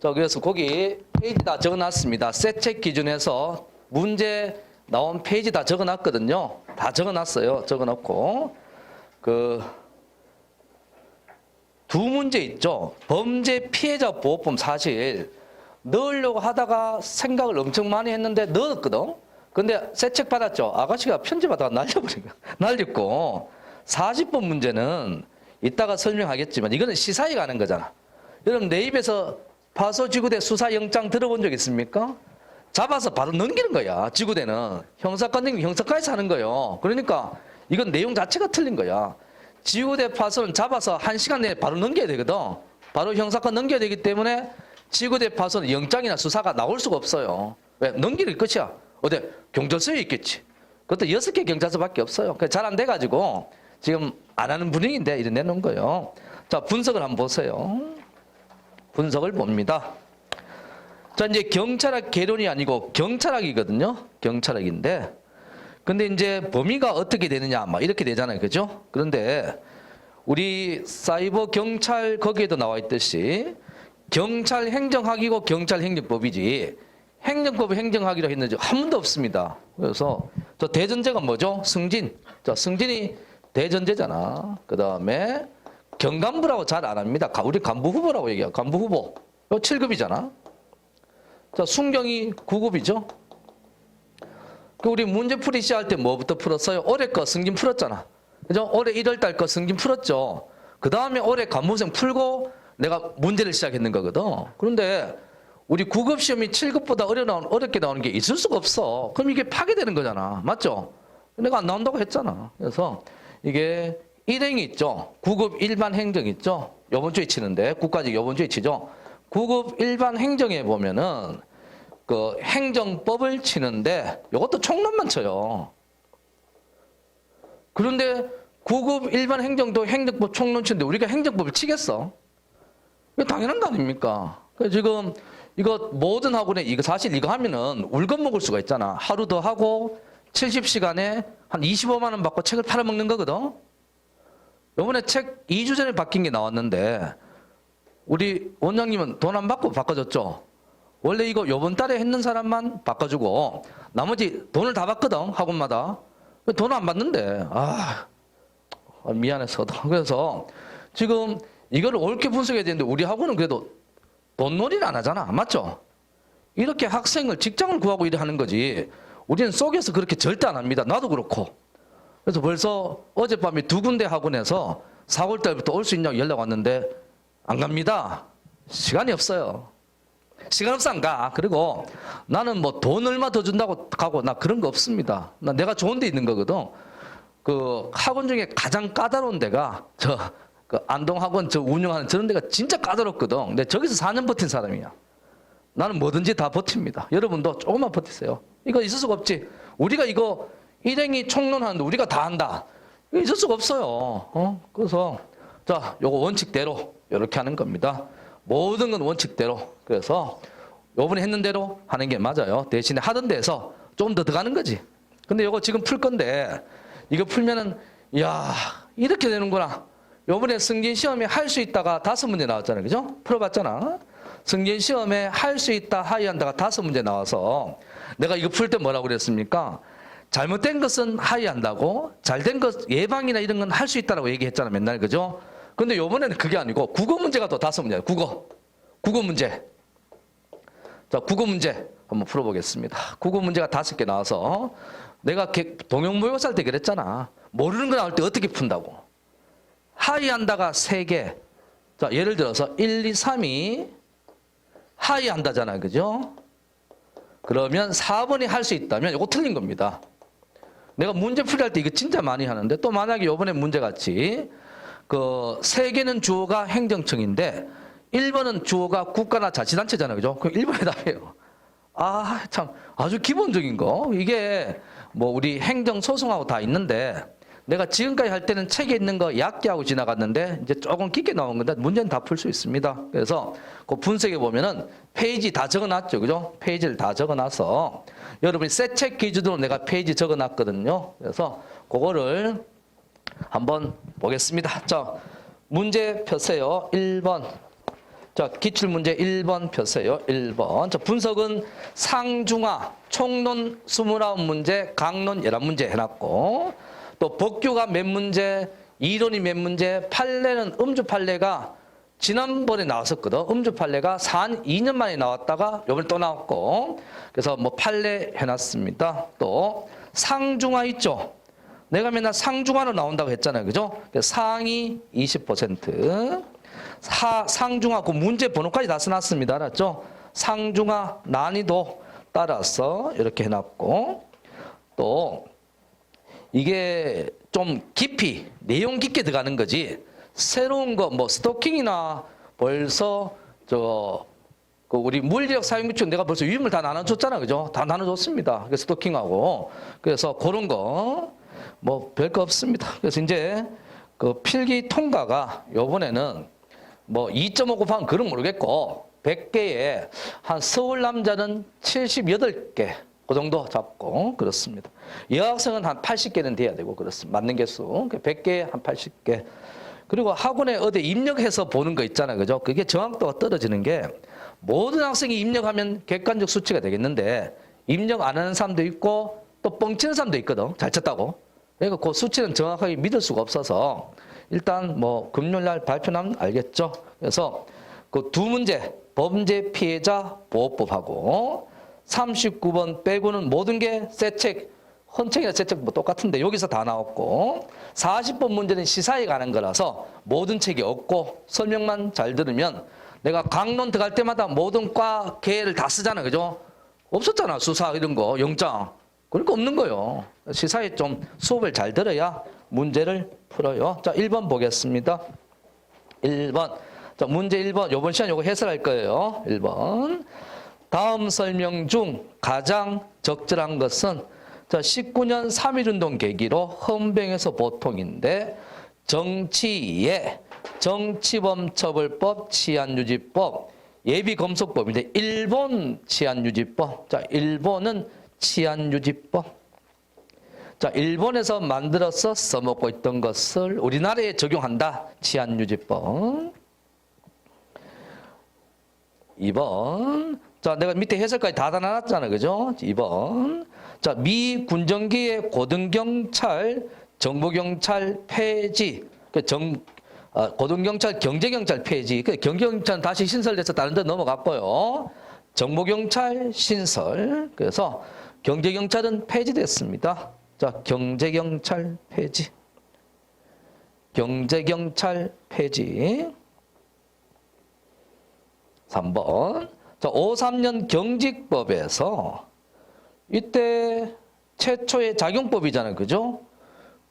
자, 그래서 거기 페이지 다 적어놨습니다. 세책 기준에서 문제 나온 페이지 다 적어놨거든요. 다 적어놨어요. 적어놓고 두 문제 있죠. 범죄 피해자 보호법 사실 넣으려고 하다가 생각을 엄청 많이 했는데 넣었거든. 근데 새 책 받았죠. 아가씨가 편집하다가 날려버린 거야. 날렸고 40번 문제는 이따가 설명하겠지만 이거는 시사에 가는 거잖아. 여러분 내 입에서 파소지구대 수사영장 들어본 적 있습니까? 잡아서 바로 넘기는 거야. 지구대는 형사권 넘기면 형사과에서 하는 거예요. 그러니까 이건 내용 자체가 틀린 거야. 지구대 파소는 잡아서 1시간 내에 바로 넘겨야 되거든. 바로 형사권 넘겨야 되기 때문에 지구대 파소는 영장이나 수사가 나올 수가 없어요. 왜? 넘기는 끝이야. 어디 경찰서에 있겠지. 그것도 6개 경찰서밖에 없어요. 잘 안 돼가지고 지금 안 하는 분위기인데 이래 내놓은 거예요. 자, 분석을 한번 보세요. 분석을 봅니다. 자, 이제 경찰학 개론이 아니고 경찰학이거든요. 경찰학인데 근데 이제 범위가 어떻게 되느냐 막 이렇게 되잖아요. 그죠? 그런데 우리 사이버 경찰 거기에도 나와 있듯이 경찰 행정학이고 경찰 행정법이지 행정법을 행정학이라고 했는지 한 번도 없습니다. 그래서 저 대전제가 뭐죠? 승진. 자, 승진이 대전제잖아. 그 다음에 경간부라고 잘 안 합니다. 우리 간부 후보라고 얘기해요. 간부 후보. 이거 7급이잖아. 자, 순경이 9급이죠. 우리 문제풀이 시작할 때 뭐부터 풀었어요? 올해 거 승진 풀었잖아. 그죠? 올해 1월 달 거 승진 풀었죠. 그 다음에 올해 간부생 풀고 내가 문제를 시작했는 거거든. 그런데 우리 9급 시험이 7급보다 어렵게 나오는 게 있을 수가 없어. 그럼 이게 파괴되는 거잖아. 맞죠? 내가 안 나온다고 했잖아. 그래서 이게 일행이 있죠. 9급 일반 행정 있죠. 요번 주에 치는데 국가직 요번 주에 치죠. 9급 일반 행정에 보면은 그 행정법을 치는데 이것도 총론만 쳐요. 그런데 9급 일반 행정도 행정법 총론 치는데 우리가 행정법을 치겠어? 이거 당연한 거 아닙니까? 지금 이거 모든 학원에 이거 사실 이거 하면은 울건 먹을 수가 있잖아. 하루 더 하고 70시간에 한 25만 원 받고 책을 팔아먹는 거거든. 이번에 책 2주 전에 바뀐 게 나왔는데 우리 원장님은 돈 안 받고 바꿔줬죠. 원래 이거 요번 달에 했는 사람만 바꿔주고 나머지 돈을 다 받거든 학원마다. 돈 안 받는데 미안해서. 그래서 지금 이거를 옳게 분석해야 되는데 우리 학원은 그래도 돈놀이를 안 하잖아. 맞죠? 이렇게 학생을 직장을 구하고 일을 하는 거지. 우리는 속여서 그렇게 절대 안 합니다. 나도 그렇고. 그래서 벌써 어젯밤에 2군데 학원에서 4월 달부터 올 수 있냐고 연락 왔는데 안 갑니다. 시간이 없어요. 시간 없어 안 가. 그리고 나는 뭐 돈 얼마 더 준다고 가고 나 그런 거 없습니다. 내가 좋은 데 있는 거거든. 그 학원 중에 가장 까다로운 데가 그 안동학원 운영하는 저런 데가 진짜 까다롭거든. 근데 저기서 4년 버틴 사람이야. 나는 뭐든지 다 버팁니다. 여러분도 조금만 버티세요. 이거 있을 수가 없지. 우리가 이거 일행이 총론하는데 우리가 다 한다. 이거 있을 수가 없어요. 그래서 자, 요거 원칙대로 이렇게 하는 겁니다. 모든 건 원칙대로. 그래서 요번에 했는 대로 하는 게 맞아요. 대신에 하던 데에서 조금 더 들어가는 거지. 근데 요거 지금 풀 건데 이거 풀면은 야 이렇게 되는구나. 요번에 승진 시험에 할 수 있다가 5문제 나왔잖아요. 그죠? 풀어봤잖아. 승진 시험에 할 수 있다 하위한다가 5문제 나와서 내가 이거 풀 때 뭐라고 그랬습니까? 잘못된 것은 하위한다고 잘된 것 예방이나 이런 건 할 수 있다라고 얘기했잖아 맨날. 그죠? 근데 요번에는 그게 아니고 국어 문제가 또 5문제예요. 국어 문제. 자, 국어 문제 한번 풀어보겠습니다. 국어 문제가 5개 나와서 내가 동영모의고사 할 때 그랬잖아. 모르는 거 나올 때 어떻게 푼다고. 하위한다가 3개. 자, 예를 들어서 1, 2, 3이 하위한다잖아요. 그죠? 그러면 4번이 할 수 있다면 이거 틀린 겁니다. 내가 문제 풀이 할 때 이거 진짜 많이 하는데 또 만약에 요번에 문제같이 그 3개는 주어가 행정청인데 1번은 주어가 국가나 자치단체잖아요. 그죠? 그럼 1번에 답이에요. 참 아주 기본적인 거. 이게 뭐 우리 행정소송하고 다 있는데 내가 지금까지 할 때는 책에 있는 거 얕게 하고 지나갔는데 이제 조금 깊게 나온 건데 문제는 다 풀 수 있습니다. 그래서 그 분석해 보면은 페이지 다 적어놨죠. 그죠? 페이지를 다 적어놔서 여러분이 새 책 기준으로 내가 페이지 적어놨거든요. 그래서 그거를 한번 보겠습니다. 자, 문제 펴세요. 1번. 자, 기출문제 1번 펴세요. 1번. 자, 분석은 상중하, 총론 29문제, 강론 11문제 해놨고, 또 복규가 몇 문제, 이론이 몇 문제, 판례는 음주 판례가 지난번에 나왔었거든. 음주 판례가 2년 만에 나왔다가 요번에 또 나왔고, 그래서 뭐 판례 해놨습니다. 또 상중하 있죠. 내가 맨날 상중하로 나온다고 했잖아요. 그죠? 상위 20%. 상중하 그 문제 번호까지 다 써놨습니다. 알았죠? 상중하 난이도 따라서 이렇게 해놨고, 또 이게 좀 깊이 내용 깊게 들어가는 거지. 새로운 거 뭐 스토킹이나 벌써 그 우리 물리력 사용 규칙 내가 벌써 유형을 다 나눠줬잖아. 그죠? 다 나눠줬습니다. 그 스토킹하고. 그래서 그런 거 뭐 별거 없습니다. 그래서 이제 그 필기 통과가 요번에는 뭐 2.5 곱하면 그건 모르겠고 100개에 한 서울 남자는 78개 그 정도 잡고 그렇습니다. 여학생은 한 80개는 돼야 되고 그렇습니다. 맞는 개수 100개에 한 80개. 그리고 학원에 어디 입력해서 보는 거 있잖아요. 그죠? 그게 정확도가 떨어지는 게 모든 학생이 입력하면 객관적 수치가 되겠는데 입력 안 하는 사람도 있고 또 뻥치는 사람도 있거든. 잘 쳤다고. 그러니까 그 수치는 정확하게 믿을 수가 없어서 일단 뭐 금요일 날 발표나면 알겠죠. 그래서 그 두 문제 범죄 피해자 보호법하고 39번 빼고는 모든 게 새 책, 헌책이나 새 책 뭐 똑같은데 여기서 다 나왔고 40번 문제는 시사에 관한 거라서 모든 책이 없고 설명만 잘 들으면 내가 강론 들어갈 때마다 모든 과 계를 다 쓰잖아. 그죠? 없었잖아. 수사 이런 거 영장. 그러니까 없는 거예요. 시사에 좀 수업을 잘 들어야 문제를 풀어요. 자, 1번 보겠습니다. 1번. 자, 문제 1번. 요번 시간 요거 해설할 거예요. 1번. 다음 설명 중 가장 적절한 것은 자, 19년 3.1운동 계기로 헌병에서 보통인데 정치의 정치범처벌법, 치안유지법, 예비검속법인데 일본 치안유지법. 자, 일본은 치안유지법. 자, 일본에서 만들어서 써먹고 있던 것을 우리나라에 적용한다. 치안유지법. 2번. 자, 내가 밑에 해설까지 다 나눴잖아. 그죠? 2번. 자, 미 군정기의 고등경찰, 정보경찰 폐지. 고등경찰, 경제경찰 폐지. 경제경찰은 다시 신설돼서 다른 데 넘어갔고요. 정보경찰 신설. 그래서 경제경찰은 폐지됐습니다. 자, 경제경찰 폐지. 경제경찰 폐지. 3번. 자, 53년 경직법에서 이때 최초의 작용법이잖아요. 그죠?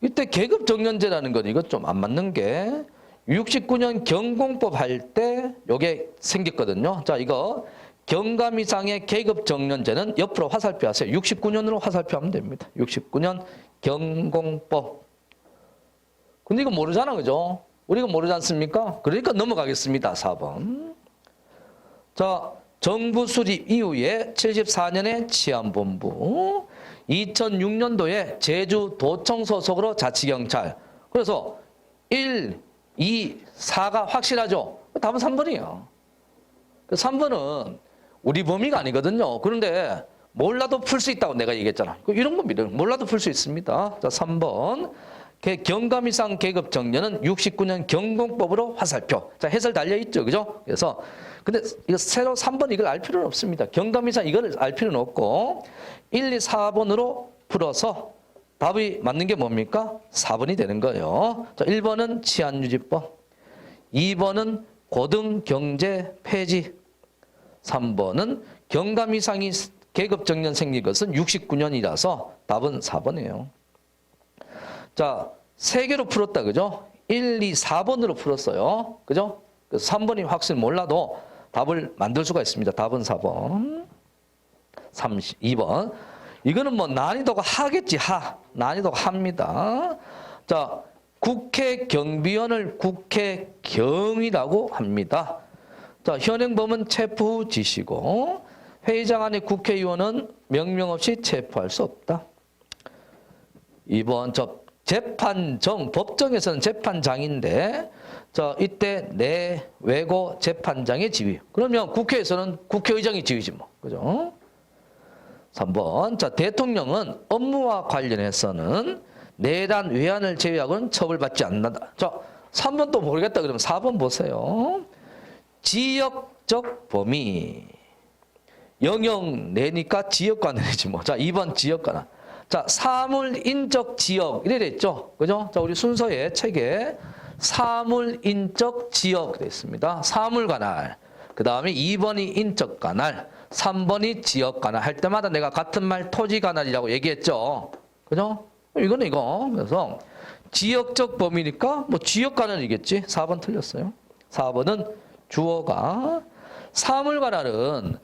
이때 계급정년제라는 건 이것 좀 안 맞는 게 69년 경공법 할 때 요게 생겼거든요. 자, 이거 경감 이상의 계급정년제는 옆으로 화살표 하세요. 69년으로 화살표 하면 됩니다. 69년 경공법. 근데 이거 모르잖아. 그죠? 우리가 모르지 않습니까? 그러니까 넘어가겠습니다. 4번. 자, 정부 수립 이후에 74년에 치안본부, 2006년도에 제주도청 소속으로 자치경찰. 그래서 1, 2, 4가 확실하죠? 답은 3번이에요. 3번은 우리 범위가 아니거든요. 그런데 몰라도 풀 수 있다고 내가 얘기했잖아. 이런 겁니다. 몰라도 풀 수 있습니다. 자, 3번. 경감 이상 계급 정년은 69년 경공법으로 화살표. 자, 해설 달려있죠. 그죠? 그래서, 근데 이거 새로 3번 이걸 알 필요는 없습니다. 경감 이상 이걸 알 필요는 없고, 1, 2, 4번으로 풀어서 답이 맞는 게 뭡니까? 4번이 되는 거예요. 자, 1번은 치안유지법. 2번은 고등경제 폐지. 3번은 경감 이상이 계급 정년 생긴 것은 69년이라서 답은 4번이에요. 자, 3개로 풀었다. 그죠? 1, 2, 4번으로 풀었어요. 그죠? 그래서 3번이 확실히 몰라도 답을 만들 수가 있습니다. 답은 4번. 32번. 이거는 뭐 난이도가 하겠지. 난이도가 합니다. 자, 국회 경비원을 국회경이라고 합니다. 자, 현행범은 체포 후 지시고 회의장 안에 국회의원은 명령 없이 체포할 수 없다. 2번. 재판정, 법정에서는 재판장인데, 자, 이때 내외고 재판장의 지위. 그러면 국회에서는 국회의장의 지위지 뭐. 그죠? 3번. 자, 대통령은 업무와 관련해서는 내란, 외환을 제외하고는 처벌받지 않는다. 자, 3번 또 모르겠다 그러면 4번 보세요. 지역적 범위. 영역 내니까 지역관할이지 뭐. 자, 2번 지역관할. 자, 사물인적 지역 이래 있죠. 그죠? 자, 우리 순서에 책에 사물인적 지역 되어 있습니다. 사물관할. 그 다음에 2번이 인적관할, 3번이 지역관할. 할 때마다 내가 같은 말 토지관할이라고 얘기했죠. 그죠? 이거는 이거. 그래서 지역적 범위니까 뭐 지역관할이겠지. 4번 틀렸어요. 4번은 주어가. 사물관할은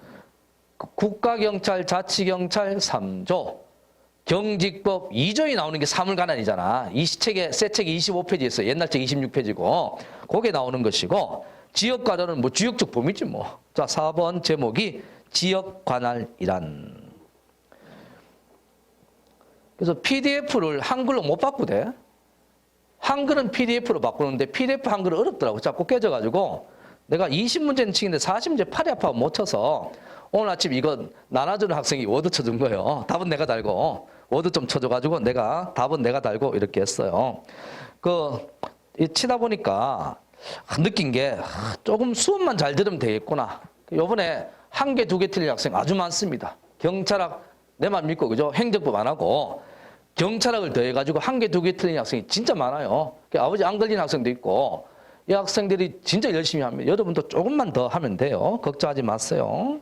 국가경찰, 자치경찰 3조, 경직법 2조에 나오는 게 사물관할이잖아. 이 책에, 새 책에 25페이지 있어요. 옛날 책 26페이지고. 거기에 나오는 것이고, 지역관할은 뭐 지역적 범위지 뭐. 자, 4번 제목이 지역관할이란. 그래서 PDF를 한글로 못 바꾸대. 한글은 PDF로 바꾸는데 PDF 한글은 어렵더라고. 자꾸 깨져가지고. 내가 20문제는 치는데 40문제 팔이 아파서 못 쳐서 오늘 아침 이거 나눠주는 학생이 워드 쳐준 거예요. 답은 내가 달고 워드 좀 쳐줘가지고 답은 내가 달고 이렇게 했어요. 치다 보니까 느낀 게 조금 수업만 잘 들으면 되겠구나. 요번에 1개, 2개 틀린 학생 아주 많습니다. 경찰학 내 말 믿고 그죠? 행정법 안 하고 경찰학을 더해가지고 1개, 2개 틀린 학생이 진짜 많아요. 아버지 안 걸린 학생도 있고 이 학생들이 진짜 열심히 합니다. 여러분도 조금만 더 하면 돼요. 걱정하지 마세요.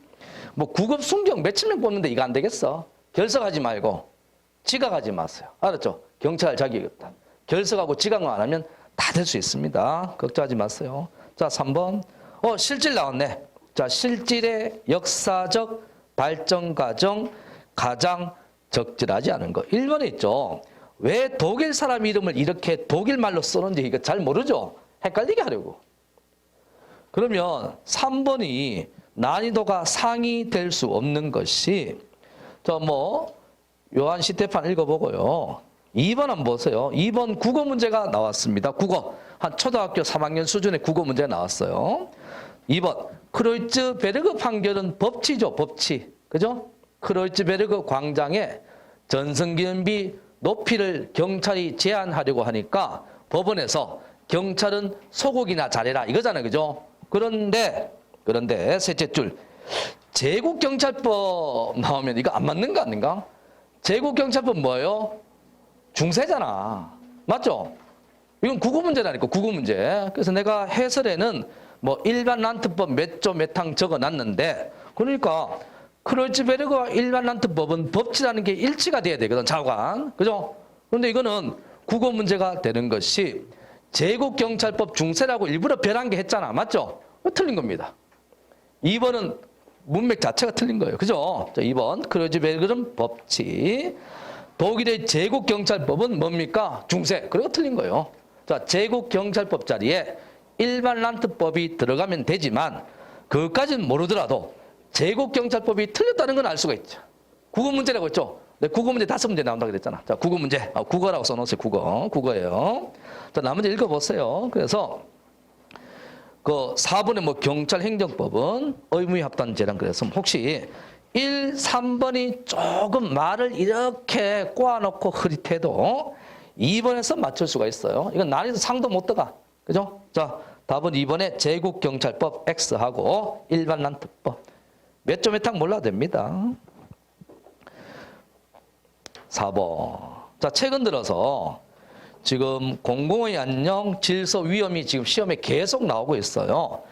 뭐 구급 순경 몇천 명 뽑는데 이거 안 되겠어. 결석하지 말고 지각하지 마세요. 알았죠? 경찰 자격이 없다. 결석하고 지각만 안 하면 다 될 수 있습니다. 걱정하지 마세요. 자, 3번. 실질 나왔네. 자, 실질의 역사적 발전 과정 가장 적절하지 않은 거. 1번에 있죠. 왜 독일 사람 이름을 이렇게 독일 말로 쓰는지 이거 잘 모르죠? 헷갈리게 하려고. 그러면 3번이 난이도가 상이 될 수 없는 것이 요한 시테판 읽어보고요. 2번 한번 보세요. 2번 국어 문제가 나왔습니다. 국어. 한 초등학교 3학년 수준의 국어 문제가 나왔어요. 2번 크로이츠베르그 판결은 법치죠. 법치. 그죠? 크로이츠베르그 광장에 전승기념비 높이를 경찰이 제한하려고 하니까 법원에서 경찰은 소국이나 잘해라 이거잖아요. 그죠? 그런데 셋째 줄 제국경찰법 나오면 이거 안 맞는 거 아닌가? 제국경찰법 뭐예요? 중세잖아. 맞죠? 이건 국어 문제라니까. 국어 문제. 그래서 내가 해설에는 일반 란트법 몇 조 몇 항 적어놨는데 그러니까 크로이츠베르그와 일반 란트법은 법치라는 게 일치가 돼야 되거든. 자관. 그죠? 그런데 이거는 국어 문제가 되는 것이 제국경찰법 중세라고 일부러 별한 게 했잖아. 맞죠? 틀린 겁니다. 2번은 문맥 자체가 틀린 거예요. 그죠? 자, 2번 크로이츠베르그는 법치. 독일의 제국경찰법은 뭡니까? 중세. 그리고 틀린 거예요. 자, 제국경찰법 자리에 일반 란트법이 들어가면 되지만 그것까지는 모르더라도 제국경찰법이 틀렸다는 건 알 수가 있죠. 국어 문제라고 했죠. 네, 국어 문제 5문제 나온다고 그랬잖아. 자, 국어 문제. 국어라고 써놓으세요. 국어예요. 자, 나머지 읽어보세요. 그래서 4번에 경찰 행정법은 의무의 합단제란 그래서 혹시 1, 3번이 조금 말을 이렇게 꼬아놓고 흐릿해도 2번에서 맞출 수가 있어요. 이건 난이도 상도 못 들어가. 그죠? 자, 답은 2번에 제국경찰법 X하고 일반 란트법. 몇 조 몇 항 몰라도 됩니다. 4번. 자, 최근 들어서 지금 공공의 안녕, 질서, 위험이 지금 시험에 계속 나오고 있어요.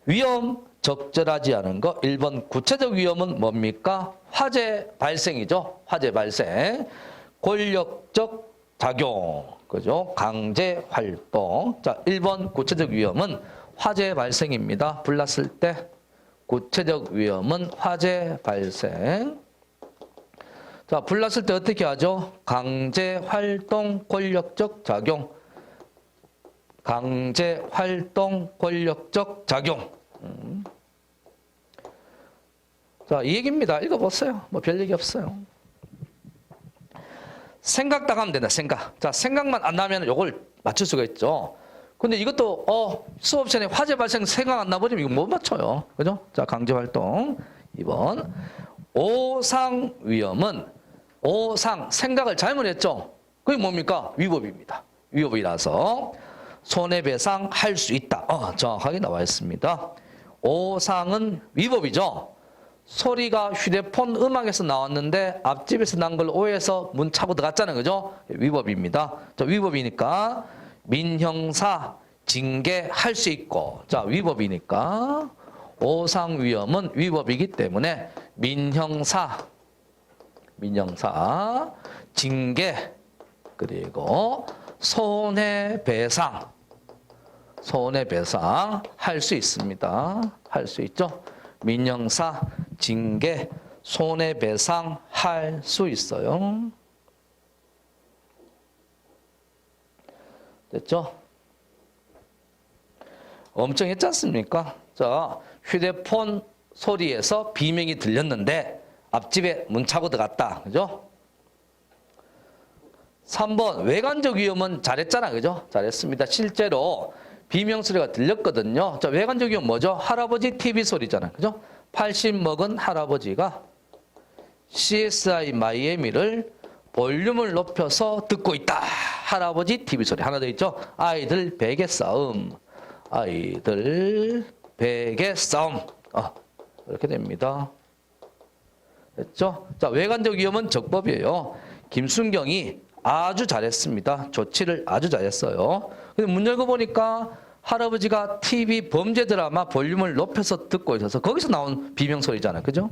위험, 적절하지 않은 거. 1번 구체적 위험은 뭡니까? 화재 발생이죠. 화재 발생. 권력적 작용. 그죠? 강제 활동. 자, 1번 구체적 위험은 화재 발생입니다. 불났을 때 구체적 위험은 화재 발생. 자, 불났을 때 어떻게 하죠? 강제 활동, 권력적 작용. 강제 활동, 권력적 작용. 자, 이 얘기입니다. 읽어보세요. 별 얘기 없어요. 생각당하면 된다. 생각. 자, 생각만 안 나면 이걸 맞출 수가 있죠. 근데 이것도 수업 시간에 화재 발생 생각 안 나버리면 이거 못 맞춰요. 그죠? 자, 강제 활동 2번. 오상 위험은 오상 생각을 잘못했죠. 그게 뭡니까? 위법입니다. 위법이라서 손해배상 할 수 있다. 정확하게 나와 있습니다. 오상은 위법이죠. 소리가 휴대폰 음악에서 나왔는데 앞집에서 난 걸 오해해서 문 차고 들어갔잖아요. 그죠? 위법입니다. 자, 위법이니까 민형사 징계할 수 있고, 자, 위법이니까 오상 위험은 위법이기 때문에 민형사 징계 그리고 손해배상 할 수 있습니다. 할 수 있죠. 민형사 징계 손해배상 할 수 있어요. 됐죠? 엄청 했지 않습니까? 자, 휴대폰 소리에서 비명이 들렸는데 앞집에 문 차고 들어갔다. 그죠? 3번 외관적 위험은 잘했잖아. 그죠? 잘했습니다. 실제로 비명 소리가 들렸거든요. 자, 외관적 위험 뭐죠? 할아버지 TV 소리잖아. 그죠? 80 먹은 할아버지가 CSI 마이애미를 볼륨을 높여서 듣고 있다. 할아버지 TV 소리. 하나 더 있죠? 아이들 베개 싸움. 아이들 베개 싸움. 이렇게 됩니다. 됐죠? 자, 외관적 위험은 적법이에요. 김순경이 아주 잘했습니다. 조치를 아주 잘했어요. 근데 문 열고 보니까 할아버지가 TV 범죄 드라마 볼륨을 높여서 듣고 있어서 거기서 나온 비명 소리잖아요. 그죠?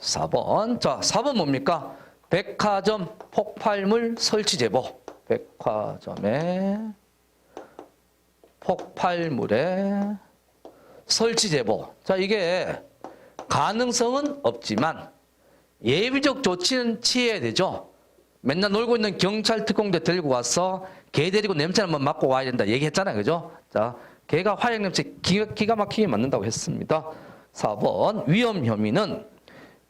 4번. 자, 4번 뭡니까? 백화점 폭발물 설치 제보. 백화점에 폭발물의 설치 제보. 자, 이게 가능성은 없지만 예비적 조치는 취해야 되죠. 맨날 놀고 있는 경찰 특공대 들고 와서 개 데리고 냄새 한번 맡고 와야 된다 얘기했잖아요. 그죠? 자, 개가 화약 냄새 기가 막히게 맡는다고 했습니다. 4번. 위험 혐의는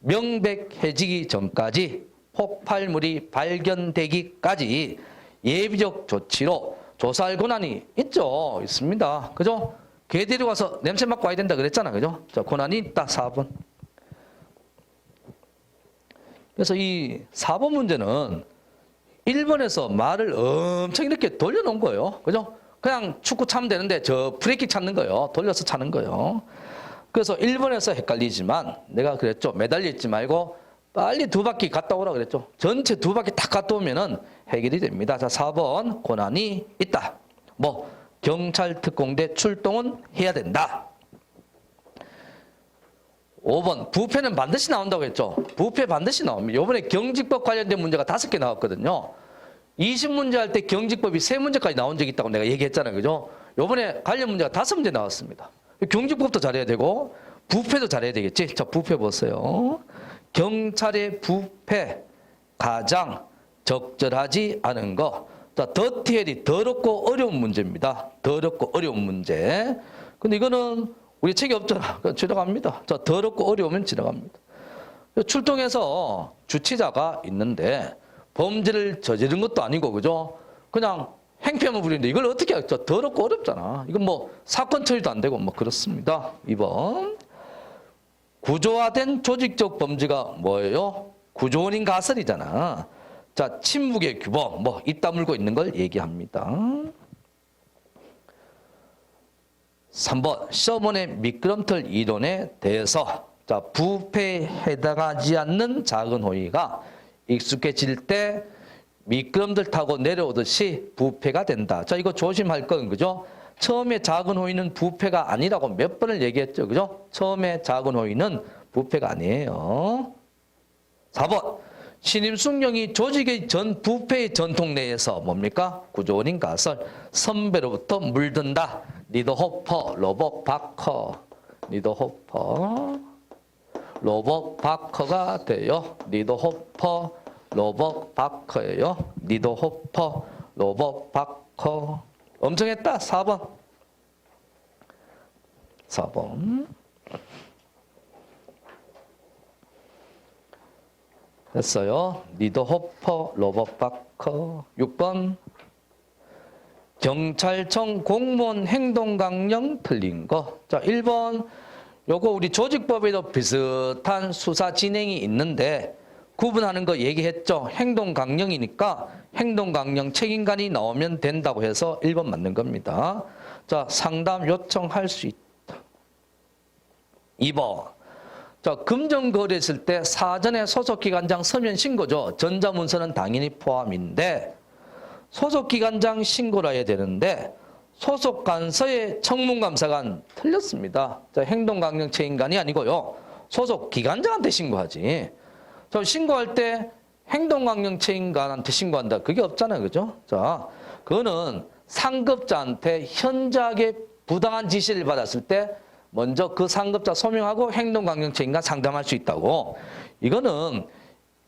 명백해지기 전까지 폭발물이 발견되기까지 예비적 조치로 조사할 권한이 있죠. 있습니다. 그죠? 개 데리고 와서 냄새 맡고 와야 된다 그랬잖아. 그죠? 자, 권한이 있다. 4번. 그래서 이 4번 문제는 1번에서 말을 엄청 이렇게 돌려놓은 거예요. 그죠? 그냥 축구 차면 되는데 저 프리킥 찾는 거예요. 돌려서 차는 거예요. 그래서 1번에서 헷갈리지만 내가 그랬죠. 매달려 있지 말고 빨리 2바퀴 갔다 오라 그랬죠. 전체 2바퀴 딱 갔다 오면은 해결이 됩니다. 자, 4번 권한이 있다. 뭐 경찰 특공대 출동은 해야 된다. 5번 부패는 반드시 나온다고 했죠. 부패 반드시 나옵니다. 이번에 경직법 관련된 문제가 5개 나왔거든요. 20문제 할 때 경직법이 3문제까지 나온 적이 있다고 내가 얘기했잖아요. 그죠? 이번에 관련 문제가 5문제 나왔습니다. 경직법도 잘해야 되고 부패도 잘해야 되겠지. 자, 부패 보세요. 경찰의 부패 가장 적절하지 않은 거. 자, 더티헬이 더럽고 어려운 문제입니다. 더럽고 어려운 문제. 근데 이거는 우리 책이 없잖아. 지나갑니다. 자, 더럽고 어려우면 지나갑니다. 출동해서 주치자가 있는데 범죄를 저지른 것도 아니고, 그죠? 그냥 행패만 부리는데 이걸 어떻게 하죠? 더럽고 어렵잖아. 이건 뭐 사건 처리도 안 되고 뭐 그렇습니다. 2번. 구조화된 조직적 범죄가 뭐예요? 구조원인 가설이잖아. 자, 침묵의 규범, 뭐 입 다물고 있는 걸 얘기합니다. 3번 셔먼의 미끄럼틀 이론에 대해서 자, 부패에 해당하지 않는 작은 호의가 익숙해질 때 미끄럼틀 타고 내려오듯이 부패가 된다. 자, 이거 조심할 건 그죠? 처음에 작은 호의는 부패가 아니라고 몇 번을 얘기했죠. 그죠? 처음에 작은 호의는 부패가 아니에요. 4번 신임 순경이 조직의 전 부패의 전통 내에서 뭡니까? 구조원인 가설 선배로부터 물든다. 니더호퍼, 로버트 바커, 니더호퍼, 로버트 바커가 돼요. 니더호퍼, 로버트 바커예요. 니더호퍼, 로버트 바커. 엄청 했다. 4번. 4번. 됐어요. 니더호퍼, 로버바커. 6번. 경찰청 공무원 행동강령 틀린 거. 자, 1번. 요거 우리 조직법에도 비슷한 수사 진행이 있는데 구분하는 거 얘기했죠. 행동강령이니까 행동강령 책임관이 나오면 된다고 해서 1번 맞는 겁니다. 자, 상담 요청할 수 있다. 2번. 자, 금전거래했을 때 사전에 소속기관장 서면 신고죠. 전자문서는 당연히 포함인데 소속기관장 신고를 해야 되는데 소속관서의 청문감사관 틀렸습니다. 자, 행동강령 책임관이 아니고요. 소속기관장한테 신고하지. 저 신고할 때 행동강령 책임관한테 신고한다. 그게 없잖아요. 그죠? 자, 그거는 상급자한테 현저하게 부당한 지시를 받았을 때 먼저 그 상급자 소명하고 행동강령 책임관 상담할 수 있다고. 이거는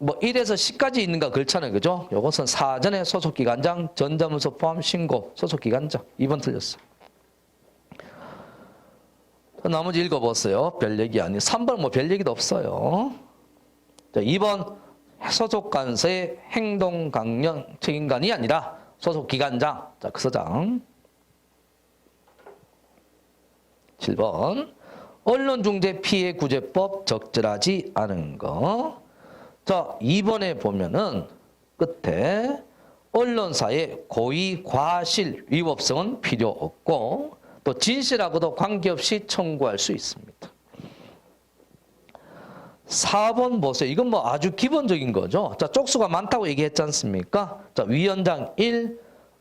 뭐 1에서 10까지 있는가 그렇잖아요. 그죠? 요것은 사전에 소속기관장, 전자문서 포함 신고, 소속기관장. 2번 틀렸어요. 나머지 읽어보세요. 별 얘기 아니에요. 3번 뭐 별 얘기도 없어요. 자, 2번 소속관서의 행동강령 책임관이 아니라 소속기관장. 자, 그 서장. 7번 언론중재피해구제법 적절하지 않은 거. 자, 2번에 보면은 끝에 언론사의 고의 과실 위법성은 필요 없고 또 진실하고도 관계없이 청구할 수 있습니다. 4번 보세요. 이건 뭐 아주 기본적인 거죠. 자, 쪽수가 많다고 얘기했지 않습니까? 자, 위원장 1,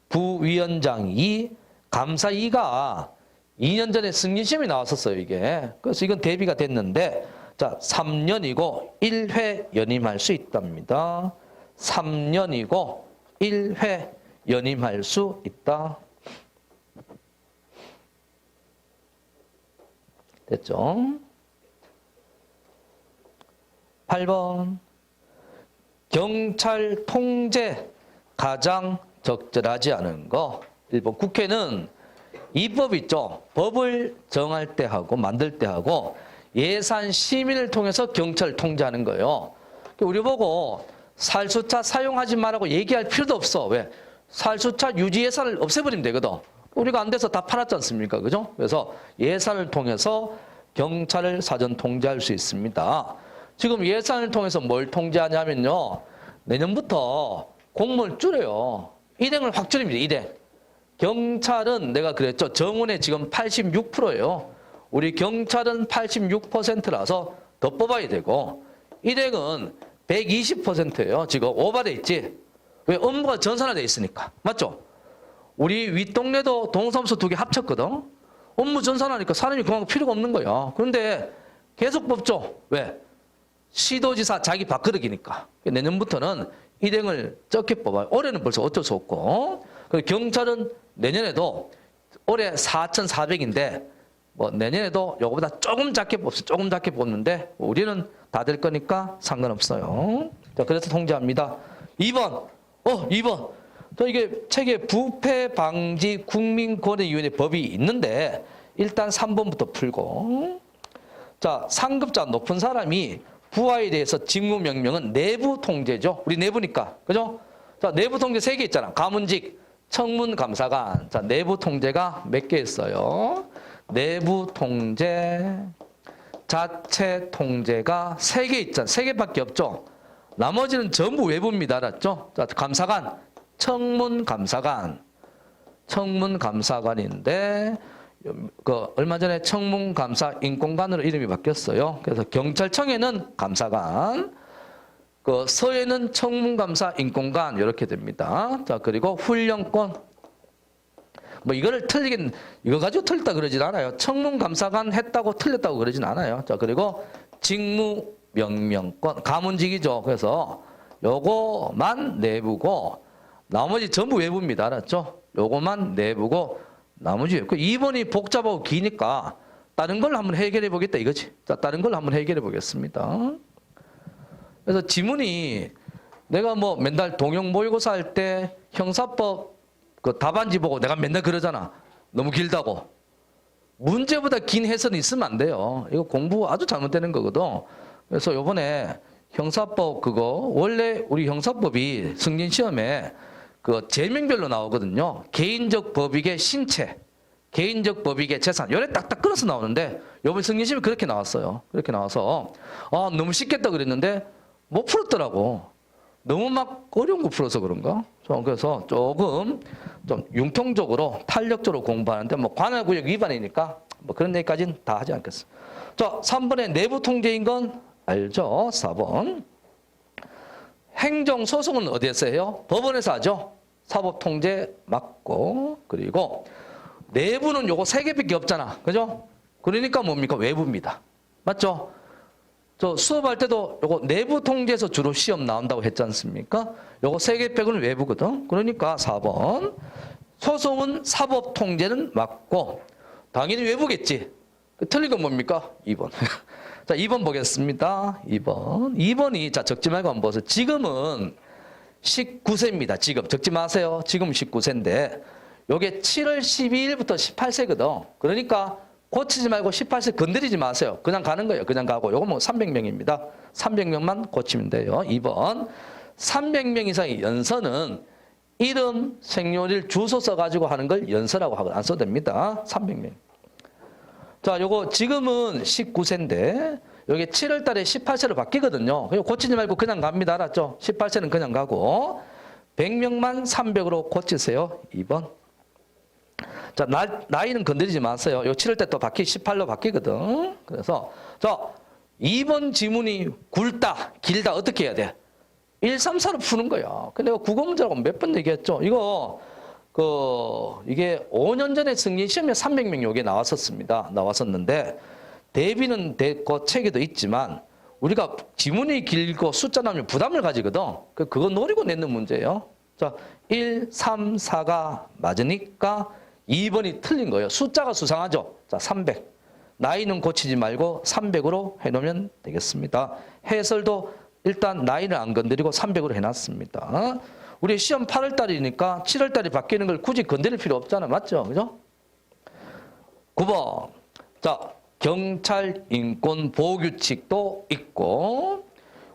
부위원장 2, 감사 2가 2년 전에 승인심이 나왔었어요, 이게. 그래서 이건 대비가 됐는데, 자, 3년이고 1회 연임할 수 있답니다. 3년이고 1회 연임할 수 있다. 됐죠? 8번. 경찰 통제 가장 적절하지 않은 거. 1번. 국회는 이 법 있죠. 법을 정할 때 하고 만들 때 하고 예산 심의를 통해서 경찰 통제하는 거예요. 우리 보고 살수차 사용하지 말라고 얘기할 필요도 없어. 왜? 살수차 유지 예산을 없애버리면 되거든. 우리가 안 돼서 다 팔았지 않습니까? 그죠? 그래서 예산을 통해서 경찰을 사전 통제할 수 있습니다. 지금 예산을 통해서 뭘 통제하냐면요. 내년부터 공무원을 줄여요. 일행을 확 줄입니다. 일행. 경찰은 내가 그랬죠. 정원에 지금 86%예요. 우리 경찰은 86%라서 더 뽑아야 되고 일행은 120%예요. 지금 오버돼 있지. 왜? 업무가 전산화돼 있으니까. 맞죠? 우리 윗동네도 동사무소 2개 합쳤거든. 업무 전산화니까 사람이 그만큼 필요가 없는 거야. 그런데 계속 뽑죠. 왜? 시도지사 자기 밥그릇이니까. 내년부터는 일행을 적게 뽑아요. 올해는 벌써 어쩔 수 없고. 경찰은 내년에도 올해 4,400인데 뭐 내년에도 요거보다 조금 작게 뽑습니다. 조금 작게 뽑는데 우리는 다 될 거니까 상관없어요. 자, 그래서 통제합니다. 2번. 2번. 또 이게 책에 부패방지 국민권익위원회 법이 있는데 일단 3번부터 풀고. 자, 상급자 높은 사람이 부하에 대해서 직무명령은 내부 통제죠. 우리 내부니까. 그죠? 자, 내부 통제 3개 있잖아. 가문직, 청문감사관. 자, 내부 통제가 몇 개 있어요? 내부 통제, 자체 통제가 3개 있잖아. 3개밖에 없죠? 나머지는 전부 외부입니다. 알았죠? 자, 감사관, 청문감사관. 청문감사관인데, 얼마 전에 청문감사 인권관으로 이름이 바뀌었어요. 그래서 경찰청에는 감사관, 서에는 청문감사 인권관 이렇게 됩니다. 자, 그리고 훈련권. 뭐 이거를 틀리긴 이거 가지고 틀렸다 그러진 않아요. 청문감사관 했다고 틀렸다고 그러진 않아요. 자, 그리고 직무명령권 가문직이죠. 그래서 요거만 내부고 나머지 전부 외부입니다. 알았죠? 요거만 내부고 나머지 2번이 복잡하고 기니까 다른 걸 한번 해결해 보겠다 이거지. 자, 다른 걸 한번 해결해 보겠습니다. 그래서 지문이 내가 뭐 맨날 동영 모의고사 할 때 형사법 그 답안지 보고 내가 맨날 그러잖아. 너무 길다고. 문제보다 긴 해설이 있으면 안 돼요. 이거 공부 아주 잘못되는 거거든. 그래서 요번에 형사법 그거 원래 우리 형사법이 승진 시험에 그 제명별로 나오거든요. 개인적 법익의 신체, 개인적 법익의 재산 요래 딱딱 끊어서 나오는데 요번 승진 시험에 그렇게 나왔어요. 그렇게 나와서 너무 쉽겠다 그랬는데 못 풀었더라고. 너무 막 어려운 거 풀어서 그런가? 그래서 조금 좀 융통적으로 탄력적으로 공부하는데 뭐 관할구역 위반이니까 뭐 그런 얘기까지는 다 하지 않겠습니다. 자, 3번의 내부 통제인 건 알죠? 4번. 행정소송은 어디에서 해요? 법원에서 하죠. 사법통제 맞고 그리고 내부는 요거 3개밖에 없잖아. 그죠? 그러니까 뭡니까? 외부입니다. 맞죠? 저 수업할 때도 요거 내부 통제에서 주로 시험 나온다고 했지 않습니까? 요거 3개 빼고는 외부거든. 그러니까 4번. 소송은 사법 통제는 맞고 당연히 외부겠지. 틀린 건 뭡니까? 2번. 자, 2번 보겠습니다. 2번. 2번이 자 적지 말고 한번 보세요. 지금은 19세입니다. 지금 적지 마세요. 지금 19세인데 요게 7월 12일부터 18세거든. 그러니까 고치지 말고 18세 건드리지 마세요. 그냥 가는 거예요. 그냥 가고. 요거 뭐 300명입니다. 300명만 고치면 돼요. 2번. 300명 이상의 연서는 이름, 생년일, 주소 써가지고 하는 걸 연서라고 하고 안 써도 됩니다. 300명. 자, 요거 지금은 19세인데 요게 7월 달에 18세로 바뀌거든요. 고치지 말고 그냥 갑니다. 알았죠? 18세는 그냥 가고 100명만 300으로 고치세요. 2번. 자, 나이는 건드리지 마세요. 요 7월 때 또 18로 바뀌거든. 그래서 자, 2번 지문이 굵다, 길다 어떻게 해야 돼? 1, 3, 4로 푸는 거야. 근데 내가 국어 문제라고 몇 번 얘기했죠. 이게 5년 전에 승진 시험에 300명 요게 나왔었는데 대비는 됐고 체계도 있지만 우리가 지문이 길고 숫자 나오면 부담을 가지거든. 그거 노리고 내는 문제예요. 자, 1, 3, 4가 맞으니까 2번이 틀린 거예요. 숫자가 수상하죠. 자, 300. 나이는 고치지 말고 300으로 해놓으면 되겠습니다. 해설도 일단 나이를 안 건드리고 300으로 해놨습니다. 우리 시험 8월 달이니까 7월 달이 바뀌는 걸 굳이 건드릴 필요 없잖아. 맞죠? 그죠? 9번. 자, 경찰 인권 보호규칙도 있고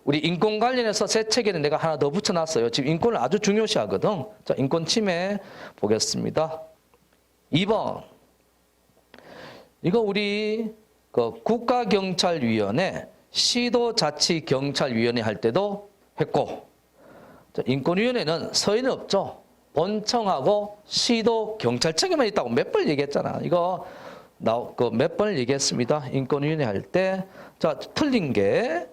우리 인권 관련해서 새 책에는 내가 하나 더 붙여놨어요. 지금 인권을 아주 중요시하거든. 자, 인권 침해 보겠습니다. 2번. 이거 우리 국가경찰위원회, 시도자치경찰위원회 할 때도 했고, 자, 인권위원회는 서인은 없죠. 본청하고 시도경찰청에만 있다고 몇 번 얘기했잖아. 이거 몇 번을 얘기했습니다. 인권위원회 할 때. 자, 틀린 게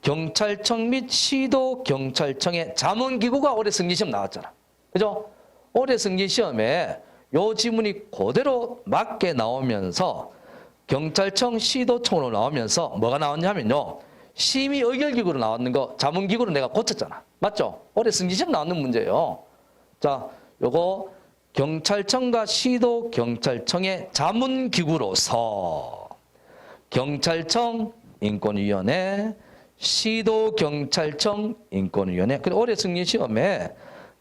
경찰청 및 시도경찰청의 자문기구가 올해 승진시험 나왔잖아. 그죠? 올해 승진시험에 요 지문이 그대로 맞게 나오면서 경찰청, 시도청으로 나오면서 뭐가 나왔냐면요. 심의 의결기구로 나왔는 거 자문기구로 내가 고쳤잖아. 맞죠? 올해 승진시험 나오는 문제예요. 자, 요거 경찰청과 시도경찰청의 자문기구로서 경찰청 인권위원회, 시도경찰청 인권위원회. 근데 올해 승진시험에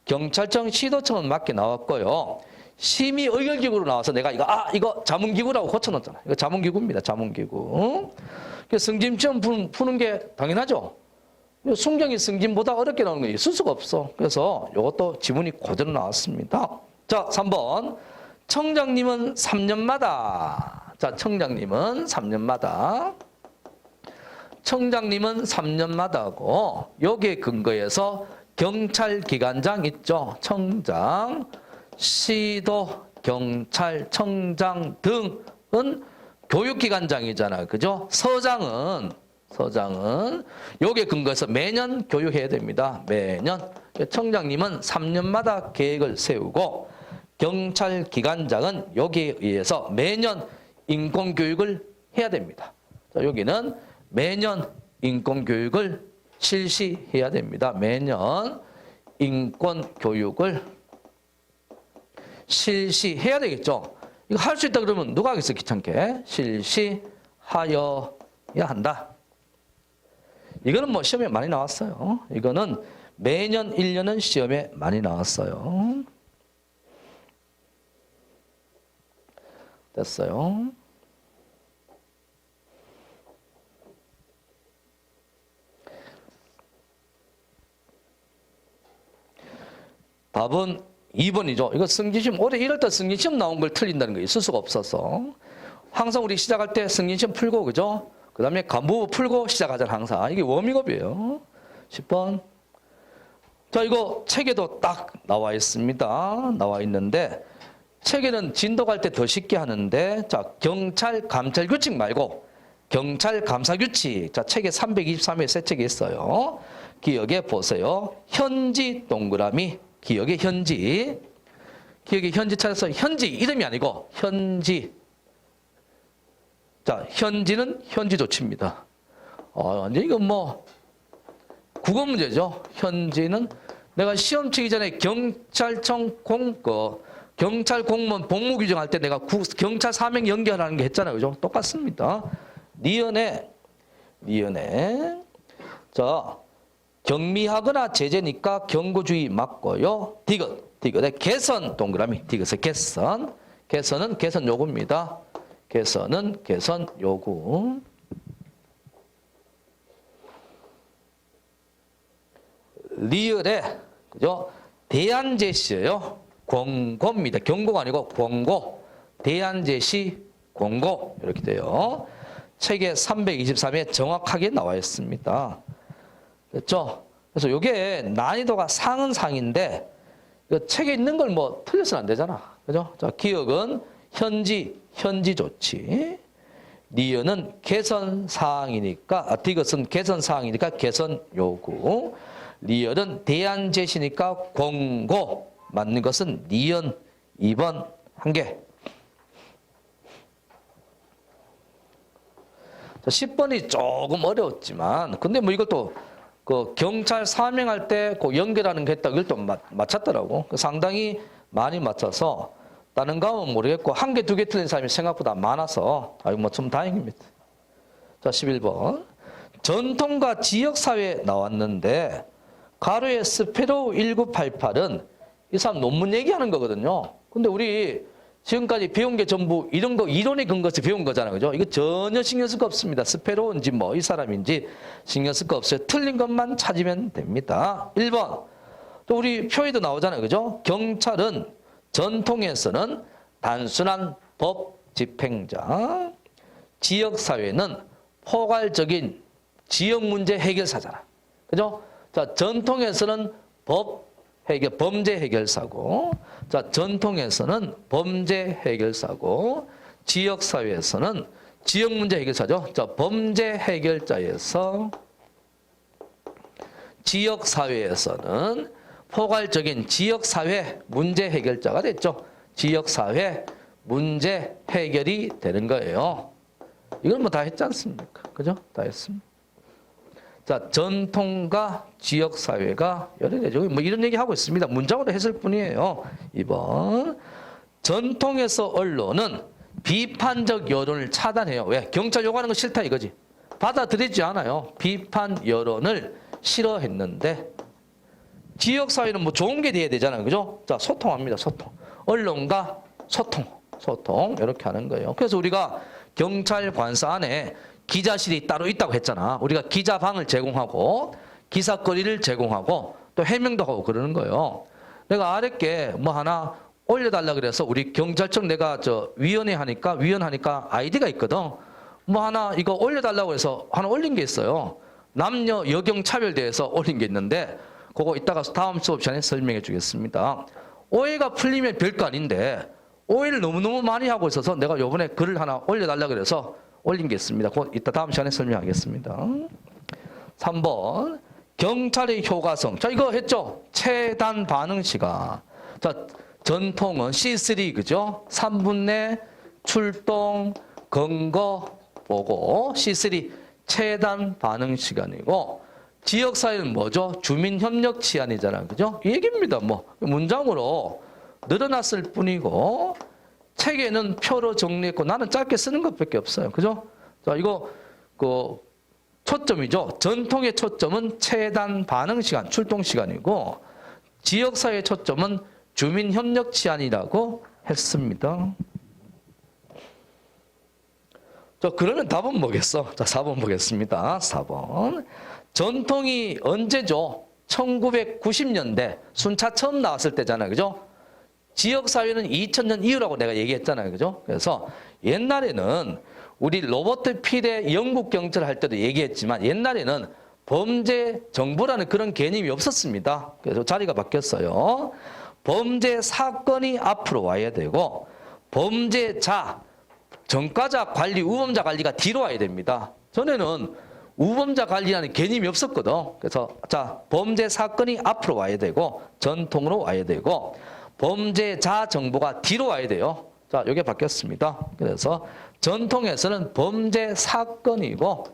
경찰청, 시도청은 맞게 나왔고요. 심의 의결기구로 나와서 내가 이거 자문기구라고 고쳐놨잖아. 이거 자문기구입니다. 자문기구. 승진시험 푸는 게 당연하죠. 순경이 승진보다 어렵게 나오는 거 있을 수가 없어. 그래서 이것도 지문이 그대로 나왔습니다. 자, 3번. 청장님은 3년마다. 자, 청장님은 3년마다. 청장님은 3년마다고 여기에 근거해서 경찰기관장 있죠. 청장, 시도, 경찰청장 등은 교육기관장이잖아. 그죠? 서장은 여기에 근거해서 매년 교육해야 됩니다. 매년. 청장님은 3년마다 계획을 세우고 경찰기관장은 여기에 의해서 매년 인권교육을 해야 됩니다. 자, 여기는 매년 인권교육을 실시해야 됩니다. 매년 인권교육을 실시해야 되겠죠. 이거 할 수 있다 그러면 누가 하겠어? 귀찮게. 실시하여야 한다. 이거는 뭐 시험에 많이 나왔어요. 이거는 매년 1년은 시험에 많이 나왔어요. 됐어요. 답은 2번이죠. 이거 승진시험 올해 1월달 승진시험 나온 걸 틀린다는 거 있을 수가 없어서 항상 우리 시작할 때 승진시험 풀고 그죠? 그 다음에 간부부 풀고 시작하잖아 항상. 이게 워밍업이에요. 10번. 자, 이거 책에도 딱 나와 있습니다. 나와 있는데 책에는 진도 갈 때 더 쉽게 하는데 자, 경찰 감찰 규칙 말고 경찰 감사 규칙. 자, 책에 323회 새 책이 있어요. 기억에 보세요. 현지 동그라미. 기억에 현지. 기억에 현지 찾아서 현지 이름이 아니고 현지. 자, 현지는 현지 조치입니다. 이제 이건 뭐 국어 문제죠. 현지는 내가 시험 치기 전에 경찰청 경찰 공무원 복무 규정할 때 내가 경찰 사명 연결하는 게 했잖아요. 그죠? 똑같습니다. 니은에 자, 경미하거나 제재니까 경고주의 맞고요. 디귿의 개선 동그라미. 디귿의 개선은 개선 요구입니다. 개선은 개선 요구. 리을에 그죠? 대안 제시예요. 권고입니다. 경고가 아니고 권고. 대안 제시 권고 이렇게 돼요. 책에 323에 정확하게 나와 있습니다. 됐죠? 그래서 이게 난이도가 상은 상인데 책에 있는 걸 뭐 틀려서는 안 되잖아. 그죠? 자, 기억은 현지 조치. 니은은 개선 사항이니까 디귿은 개선 사항이니까 개선 요구. 리얼은 대안 제시니까 권고. 맞는 것은 니은 2번 한 개. 자, 10번이 조금 어려웠지만 근데 뭐 이것도 그 경찰 사명할 때 그 연결하는 게 했다. 이걸 또 맞췄더라고. 상당히 많이 맞춰서 다른 감은 모르겠고 한 개, 두 개 틀린 사람이 생각보다 많아서 뭐 좀 다행입니다. 자, 11번. 전통과 지역사회 나왔는데 가로의 스페로 1988은 이 사람 논문 얘기하는 거거든요. 근데 우리 지금까지 배운 게 전부 이런 거 이론에 근거해서 배운 거잖아요. 그죠? 이거 전혀 신경 쓸 거 없습니다. 스페로인지 뭐 이 사람인지 신경 쓸 거 없어요. 틀린 것만 찾으면 됩니다. 1번. 또 우리 표에도 나오잖아요. 그죠? 경찰은 전통에서는 단순한 법 집행자, 지역사회는 포괄적인 지역 문제 해결사잖아. 그죠? 자, 전통에서는 범죄 해결사고, 자, 전통에서는 범죄 해결사고, 지역사회에서는 지역 문제 해결사죠. 자, 범죄 해결자에서 지역사회에서는 포괄적인 지역사회 문제 해결자가 됐죠. 지역사회 문제 해결이 되는 거예요. 이건 뭐 다 했지 않습니까? 그죠? 다 했습니다. 자, 전통과 지역사회가 연결되죠. 뭐 이런 얘기 하고 있습니다. 문장으로 했을 뿐이에요. 2번. 전통에서 언론은 비판적 여론을 차단해요. 왜? 경찰 요구하는 거 싫다 이거지. 받아들이지 않아요. 비판 여론을 싫어했는데 지역사회는 뭐 좋은 게 돼야 되잖아요. 그죠? 자, 소통합니다. 소통. 언론과 소통. 이렇게 하는 거예요. 그래서 우리가 경찰 관사 안에 기자실이 따로 있다고 했잖아. 우리가 기자방을 제공하고 기사거리를 제공하고 또 해명도 하고 그러는 거예요. 내가 아랫게 뭐 하나 올려달라 그래서 우리 경찰청 내가 위원 하니까 아이디가 있거든. 뭐 하나 이거 올려달라고 해서 하나 올린 게 있어요. 남녀 여경 차별대해서 올린 게 있는데 그거 이따가 다음 수업 시간에 설명해 주겠습니다. 오해가 풀리면 별거 아닌데 오해를 너무너무 많이 하고 있어서 내가 요번에 글을 하나 올려달라 그래서 올린 게 있습니다. 그거 이따 다음 시간에 설명하겠습니다. 3번. 경찰의 효과성. 자, 이거 했죠? 체단 반응 시간. 자, 전통은 C3, 그죠? 3분 내 출동, 근거, 보고. C3, 체단 반응 시간이고, 지역사회는 뭐죠? 주민협력 치안이잖아요. 그죠? 이 얘기입니다. 뭐, 문장으로 늘어났을 뿐이고, 책에는 표로 정리했고 나는 짧게 쓰는 것밖에 없어요. 그죠? 자, 이거 초점이죠. 전통의 초점은 체단 반응 시간, 출동 시간이고 지역사회 초점은 주민 협력 치안이라고 했습니다. 자, 그러면 답은 뭐겠어? 자, 4번 보겠습니다. 4번. 전통이 언제죠? 1990년대 순차 처음 나왔을 때잖아요. 그죠? 지역사회는 2000년 이후라고 내가 얘기했잖아요. 그죠? 그래서 옛날에는 우리 로버트 필의 영국 경찰 할 때도 얘기했지만 옛날에는 범죄 정보라는 그런 개념이 없었습니다. 그래서 자리가 바뀌었어요. 범죄 사건이 앞으로 와야 되고 범죄자, 전과자 관리, 우범자 관리가 뒤로 와야 됩니다. 전에는 우범자 관리라는 개념이 없었거든. 그래서 자, 범죄 사건이 앞으로 와야 되고 전통으로 와야 되고 범죄자 정보가 뒤로 와야 돼요. 자, 이게 바뀌었습니다. 그래서 전통에서는 범죄 사건이고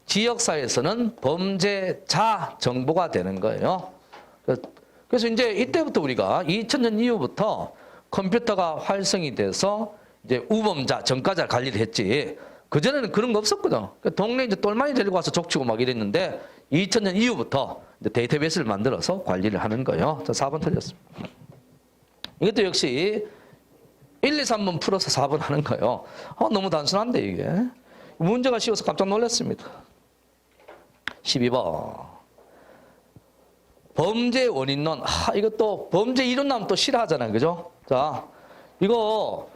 지역사회에서는 범죄자 정보가 되는 거예요. 그래서 이제 이때부터 우리가 2000년 이후부터 컴퓨터가 활성이 돼서 이제 우범자, 전과자 관리를 했지. 그전에는 그런 거 없었거든. 동네 이제 똘마니 데리고 와서 족치고 막 이랬는데 2000년 이후부터 이제 데이터베이스를 만들어서 관리를 하는 거예요. 자, 4번 틀렸습니다. 이것도 역시 1, 2, 3번 풀어서 4번 하는 거예요. 너무 단순한데 이게. 문제가 쉬워서 깜짝 놀랐습니다. 12번. 범죄 원인론. 이것도 범죄 이론 나오면 또 싫어하잖아요. 그죠? 자, 이거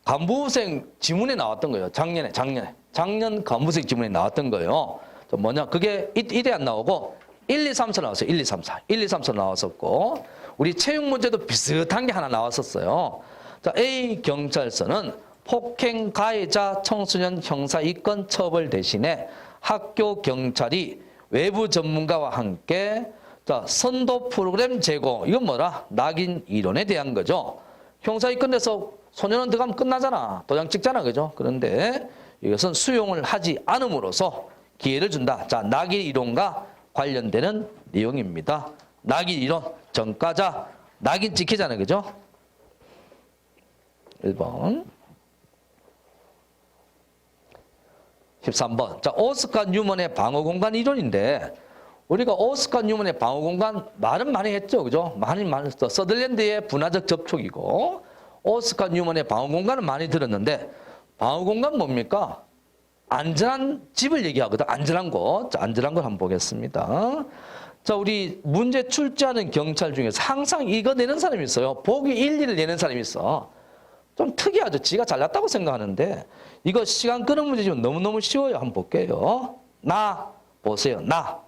간부생 지문에 나왔던 거예요. 작년 간부생 지문에 나왔던 거예요. 뭐냐? 그게 이래 안 나오고 1, 2, 3, 4 나왔어요. 1, 2, 3, 4. 1, 2, 3, 4 나왔었고 우리 채용 문제도 비슷한 게 하나 나왔었어요. 자, A 경찰서는 폭행 가해자 청소년 형사 이건 처벌 대신에 학교 경찰이 외부 전문가와 함께 자, 선도 프로그램 제공. 이건 뭐라? 낙인 이론에 대한 거죠. 형사 이건에서 소년원 들어가면 끝나잖아. 도장 찍잖아. 그죠? 그런데 이것은 수용을 하지 않음으로써 기회를 준다. 자, 낙인 이론과 관련되는 내용입니다. 낙인 이론, 전과자, 낙인 찍히잖아요. 그죠? 1번. 13번. 자, 오스카 뉴먼의 방어 공간 이론인데 우리가 오스카 뉴먼의 방어 공간 말은 많이 했죠. 그죠? 많이 했어. 서들랜드의 분화적 접촉이고 오스카 뉴먼의 방어 공간은 많이 들었는데 방어 공간 뭡니까? 안전한 집을 얘기하거든. 안전한 곳. 자, 안전한 걸 한번 보겠습니다. 자, 우리 문제 출제하는 경찰 중에서 항상 이거 내는 사람이 있어요. 보기 1, 2를 내는 사람이 있어. 좀 특이하죠. 지가 잘났다고 생각하는데 이거 시간 끄는 문제지만 너무너무 쉬워요. 한번 볼게요. 나 보세요. 나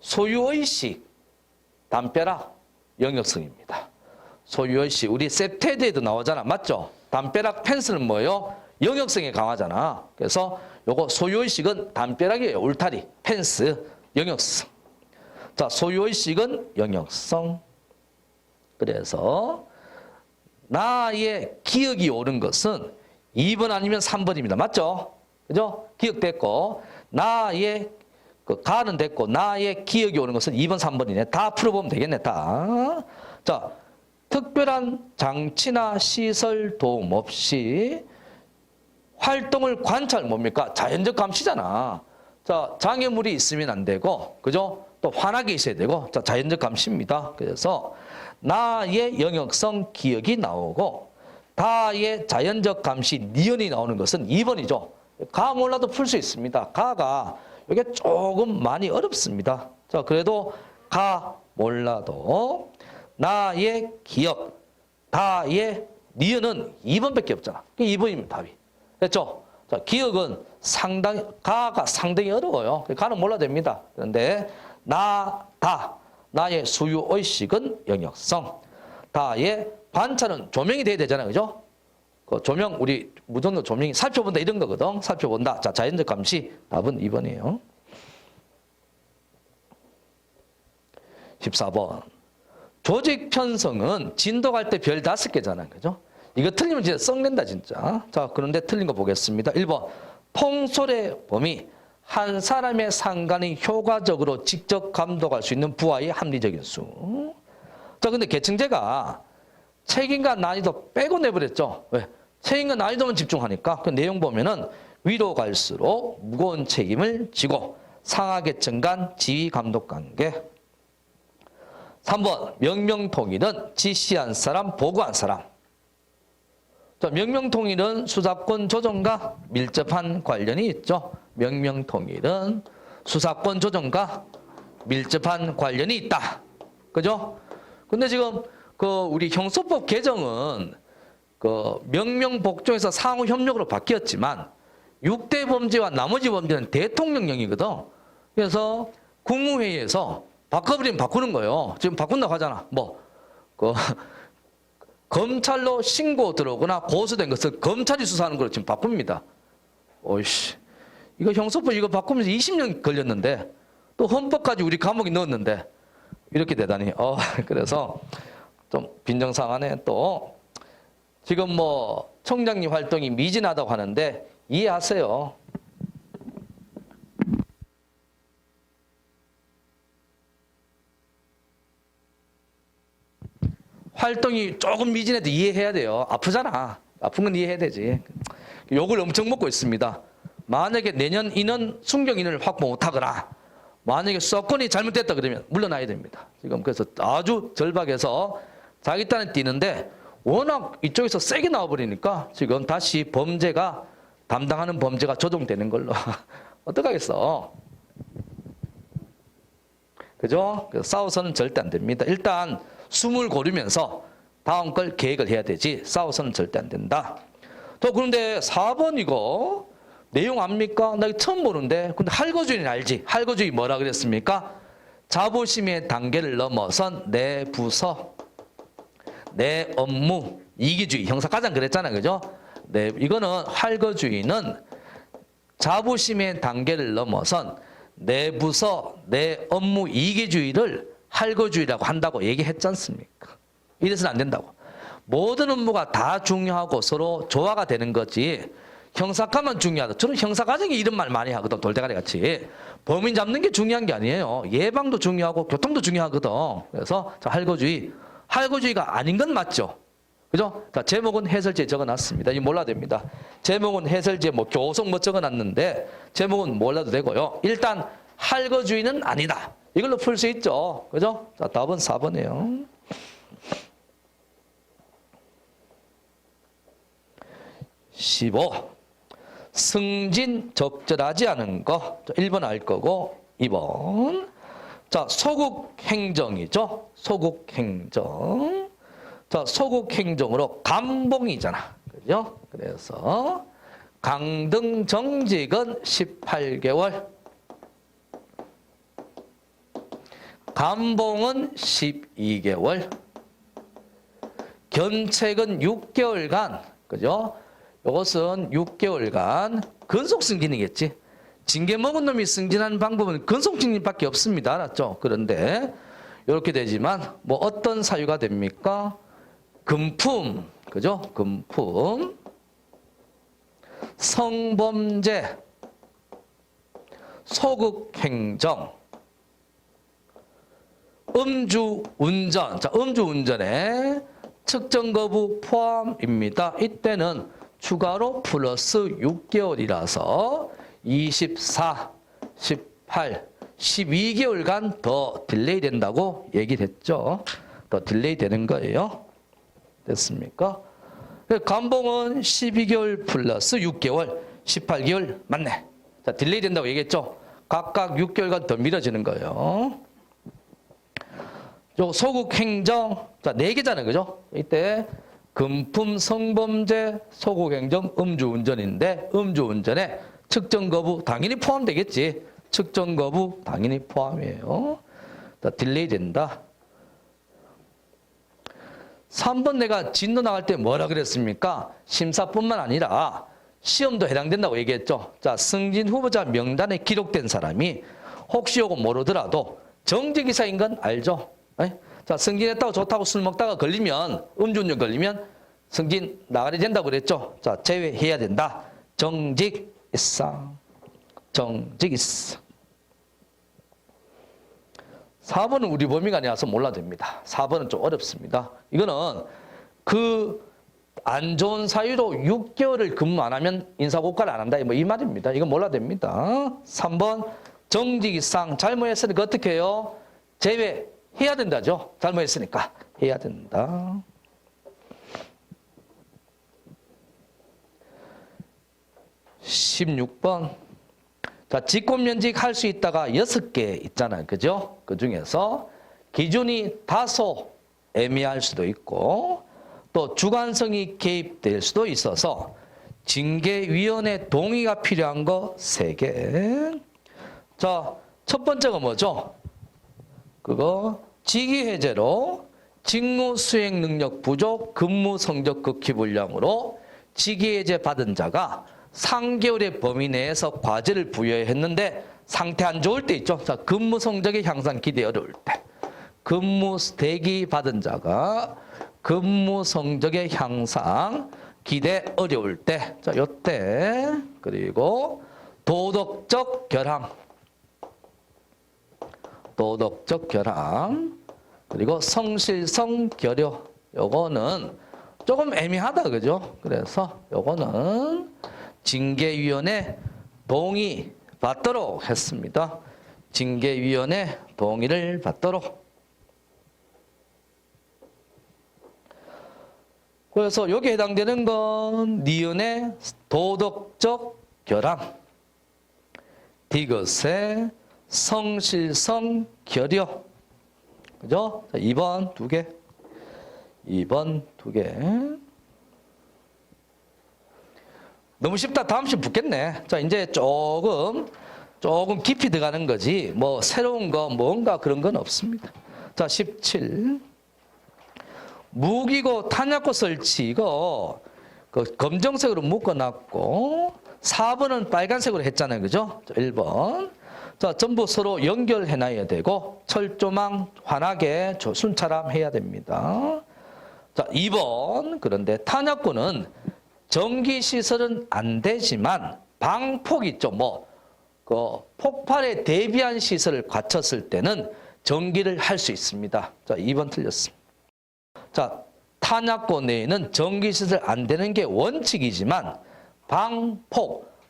소유의식 담벼락 영역성입니다. 소유의식 우리 세테드에도 나오잖아. 맞죠? 담벼락 펜스는 뭐예요? 영역성이 강하잖아. 그래서 요거 소유의식은 담벼락이에요. 울타리, 펜스, 영역성. 자, 소유의식은 영역성. 그래서 나의 기억이 옳은 것은 2번 아니면 3번입니다. 맞죠? 그죠? 기억됐고 나의 가는 됐고 나의 기억이 옳은 것은 2번, 3번이네. 다 풀어보면 되겠네. 다. 자, 특별한 장치나 시설 도움 없이 활동을 관찰 뭡니까? 자연적 감시잖아. 자, 장애물이 있으면 안 되고, 그죠? 또 환하게 있어야 되고, 자, 자연적 감시입니다. 그래서 나의 영역성 기억이 나오고, 다의 자연적 감시 니은이 나오는 것은 2번이죠. 가 몰라도 풀 수 있습니다. 가가 이게 조금 많이 어렵습니다. 자, 그래도 가 몰라도 나의 기억, 다의 니은은 2번밖에 없잖아. 2번이면 답이. 됐죠? 자, 기억은 가가 상당히 어려워요. 가는 몰라도 됩니다. 그런데 나의 소유의식은 영역성. 다의 관찰은 조명이 돼야 되잖아요. 그죠? 그 조명, 우리 무전도 조명이 살펴본다 이런 거거든. 살펴본다. 자, 자연적 감시. 답은 2번이에요. 14번. 조직 편성은 진도 갈 때 별 5개잖아요. 그죠? 이거 틀리면 진짜 썩낸다, 진짜. 자, 그런데 틀린 거 보겠습니다. 1번. 통솔의 범위. 한 사람의 상관이 효과적으로 직접 감독할 수 있는 부하의 합리적인 수. 자, 근데 계층제가 책임과 난이도 빼고 내버렸죠. 왜? 책임과 난이도만 집중하니까. 그 내용 보면은 위로 갈수록 무거운 책임을 지고 상하계층 간 지휘 감독 관계. 3번. 명명통일은 지시한 사람, 보고한 사람. 자, 명명통일은 수사권 조정과 밀접한 관련이 있죠. 명명통일은 수사권 조정과 밀접한 관련이 있다. 그죠? 근데 지금 그 우리 형소법 개정은 그 명명복종에서 상호 협력으로 바뀌었지만 6대 범죄와 나머지 범죄는 대통령령이거든. 그래서 국무회의에서 바꿔버리면 바꾸는 거예요. 지금 바꾼다고 하잖아. 그 검찰로 신고 들어오거나 고소된 것을 검찰이 수사하는 걸로 지금 바꿉니다. 오이씨. 이거 형소법 이거 바꾸면서 20년 걸렸는데 또 헌법까지 우리 감옥에 넣었는데 이렇게 되다니. 그래서 좀 빈정상하네. 또 지금 청장님 활동이 미진하다고 하는데 이해하세요. 활동이 조금 미진해도 이해해야 돼요. 아프잖아. 아픈 건 이해해야 되지. 욕을 엄청 먹고 있습니다. 만약에 내년 인원, 순경 인원을 확보 못하거나 만약에 수사권이 잘못됐다 그러면 물러나야 됩니다. 지금 그래서 아주 절박해서 자기 딴에 뛰는데 워낙 이쪽에서 세게 나와버리니까 지금 다시 범죄가 담당하는 범죄가 조정되는 걸로. 어떡하겠어. 그죠? 싸워서는 절대 안 됩니다. 일단 숨을 고르면서 다음 걸 계획을 해야 되지 싸워서는 절대 안 된다. 또 그런데 4번 이거 내용 압니까? 나 이거 처음 보는데. 근데 할거주의는 알지? 할거주의 뭐라 그랬습니까? 자부심의 단계를 넘어선 내 부서, 내 업무, 이기주의. 형사과장 그랬잖아요. 그죠? 네, 이거는 할거주의는 자부심의 단계를 넘어선 내 부서, 내 업무, 이기주의를 할거주의라고 한다고 얘기했지 않습니까? 이래서는 안 된다고. 모든 업무가 다 중요하고 서로 조화가 되는 거지 형사과만 중요하다. 저는 형사과정이 이런 말 많이 하거든. 돌대가리 같이. 범인 잡는 게 중요한 게 아니에요. 예방도 중요하고 교통도 중요하거든. 그래서 할거주의. 할거주의가 아닌 건 맞죠? 그죠? 자, 제목은 해설지에 적어놨습니다. 이거 몰라도 됩니다. 제목은 해설지에 교속 적어놨는데 제목은 몰라도 되고요. 일단 할거주의는 아니다. 이걸로 풀 수 있죠. 그죠? 자, 답은 4번이에요. 15. 승진 적절하지 않은 거. 1번 알 거고 2번. 자, 소국행정이죠. 소국행정. 자, 소국행정으로 감봉이잖아. 그죠? 그래서 강등 정직은 18개월. 감봉은 12개월. 견책은 6개월간. 그죠? 이것은 6개월간 근속승진이겠지. 징계 먹은 놈이 승진하는 방법은 근속승진밖에 없습니다. 알았죠? 그런데 이렇게 되지만 어떤 사유가 됩니까? 금품, 그죠? 금품, 성범죄, 소극행정, 음주운전. 자, 음주운전에 측정 거부 포함입니다. 이때는 추가로 플러스 6개월이라서 24, 18, 12개월간 더 딜레이 된다고 얘기를 했죠. 더 딜레이 되는 거예요. 됐습니까? 감봉은 12개월 플러스 6개월, 18개월 맞네. 자, 딜레이 된다고 얘기했죠. 각각 6개월간 더 미뤄지는 거예요. 요 소극행정, 자, 4개잖아요. 그죠? 이때 금품, 성범죄, 소극행정, 음주운전인데 음주운전에 측정 거부 당연히 포함되겠지. 측정 거부 당연히 포함이에요. 자, 딜레이 된다. 3번 내가 진도 나갈 때 뭐라 그랬습니까? 심사뿐만 아니라 시험도 해당된다고 얘기했죠. 자, 승진 후보자 명단에 기록된 사람이 혹시 요거 모르더라도 정직이사인 건 알죠? 네? 자, 승진했다고 좋다고 술 먹다가 걸리면, 음주운전 걸리면 승진 나가야 된다고 그랬죠? 자, 제외해야 된다. 정직이사. 정직이사. 4번은 우리 범위가 아니라서 몰라도 됩니다. 4번은 좀 어렵습니다. 이거는 안 좋은 사유로 6개월을 근무 안 하면 인사고과를 안 한다. 이 말입니다. 이건 몰라도 됩니다. 3번 정직이상 잘못했으니까 어떻게 해요? 제외해야 된다죠. 잘못했으니까 해야 된다. 16번 자, 직권면직 할 수 있다가 6개 있잖아요. 그죠? 그 중에서 기준이 다소 애매할 수도 있고 또 주관성이 개입될 수도 있어서 징계위원회 동의가 필요한 거 3개. 자, 첫 번째가 뭐죠? 그거 직위해제로 직무 수행 능력 부족, 근무 성적 극히 불량으로 직위해제 받은 자가 3개월의 범위 내에서 과제를 부여했는데 상태 안 좋을 때 있죠. 자, 근무 성적의 향상 기대 어려울 때. 근무 대기 받은 자가 근무 성적의 향상 기대 어려울 때. 자, 요때. 그리고 도덕적 결함. 도덕적 결함. 그리고 성실성 결여. 요거는 조금 애매하다. 그죠? 그래서 요거는 징계위원회 동의 받도록 했습니다. 징계위원회 동의를 받도록. 그래서 여기에 해당되는 건 니은의 도덕적 결함, 디귿의 성실성 결여. 그죠? 자, 2번 2개. 2번 2개. 너무 쉽다. 다음 시 붙겠네. 자, 이제 조금 깊이 들어가는 거지. 뭐 새로운 거 뭔가 그런 건 없습니다. 자, 17. 무기고 탄약고 설치 이거 그 검정색으로 묶어놨고 4번은 빨간색으로 했잖아요. 그죠? 자, 1번. 자, 전부 서로 연결해놔야 되고 철조망 환하게 순찰함 해야 됩니다. 자, 2번. 그런데 탄약고는 전기시설은 안 되지만 방폭 있죠. 그 폭발에 대비한 시설을 갖췄을 때는 전기를 할 수 있습니다. 자, 2번 틀렸습니다. 자, 탄약고 내에는 전기시설 안 되는 게 원칙이지만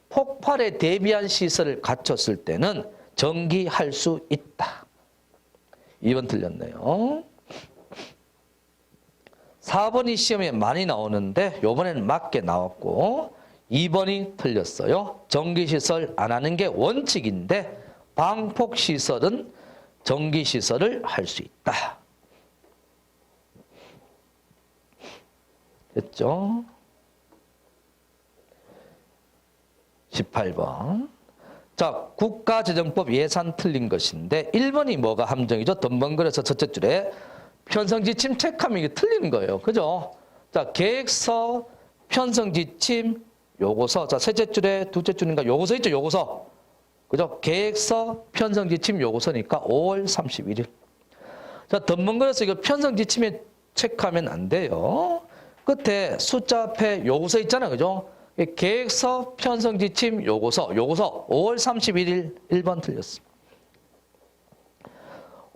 폭발에 대비한 시설을 갖췄을 때는 전기할 수 있다. 2번 틀렸네요. 4번이 시험에 많이 나오는데 이번에는 맞게 나왔고 2번이 틀렸어요. 전기시설 안 하는 게 원칙인데 방폭시설은 전기시설을 할 수 있다. 됐죠? 18번. 자, 국가재정법 예산 틀린 것인데 1번이 뭐가 함정이죠? 덤벙거려서 첫째 줄에 편성지침 체크하면 이게 틀리는 거예요. 그죠? 자, 계획서, 편성지침, 요고서. 자, 셋째 줄에 둘째 줄인가 요고서 있죠? 요고서. 그죠? 계획서, 편성지침, 요고서니까 5월 31일. 자, 덤벙거려서 이거 편성지침에 체크하면 안 돼요. 끝에 숫자 앞에 요고서 있잖아요. 그죠? 계획서, 편성지침, 요고서 5월 31일 1번 틀렸습니다.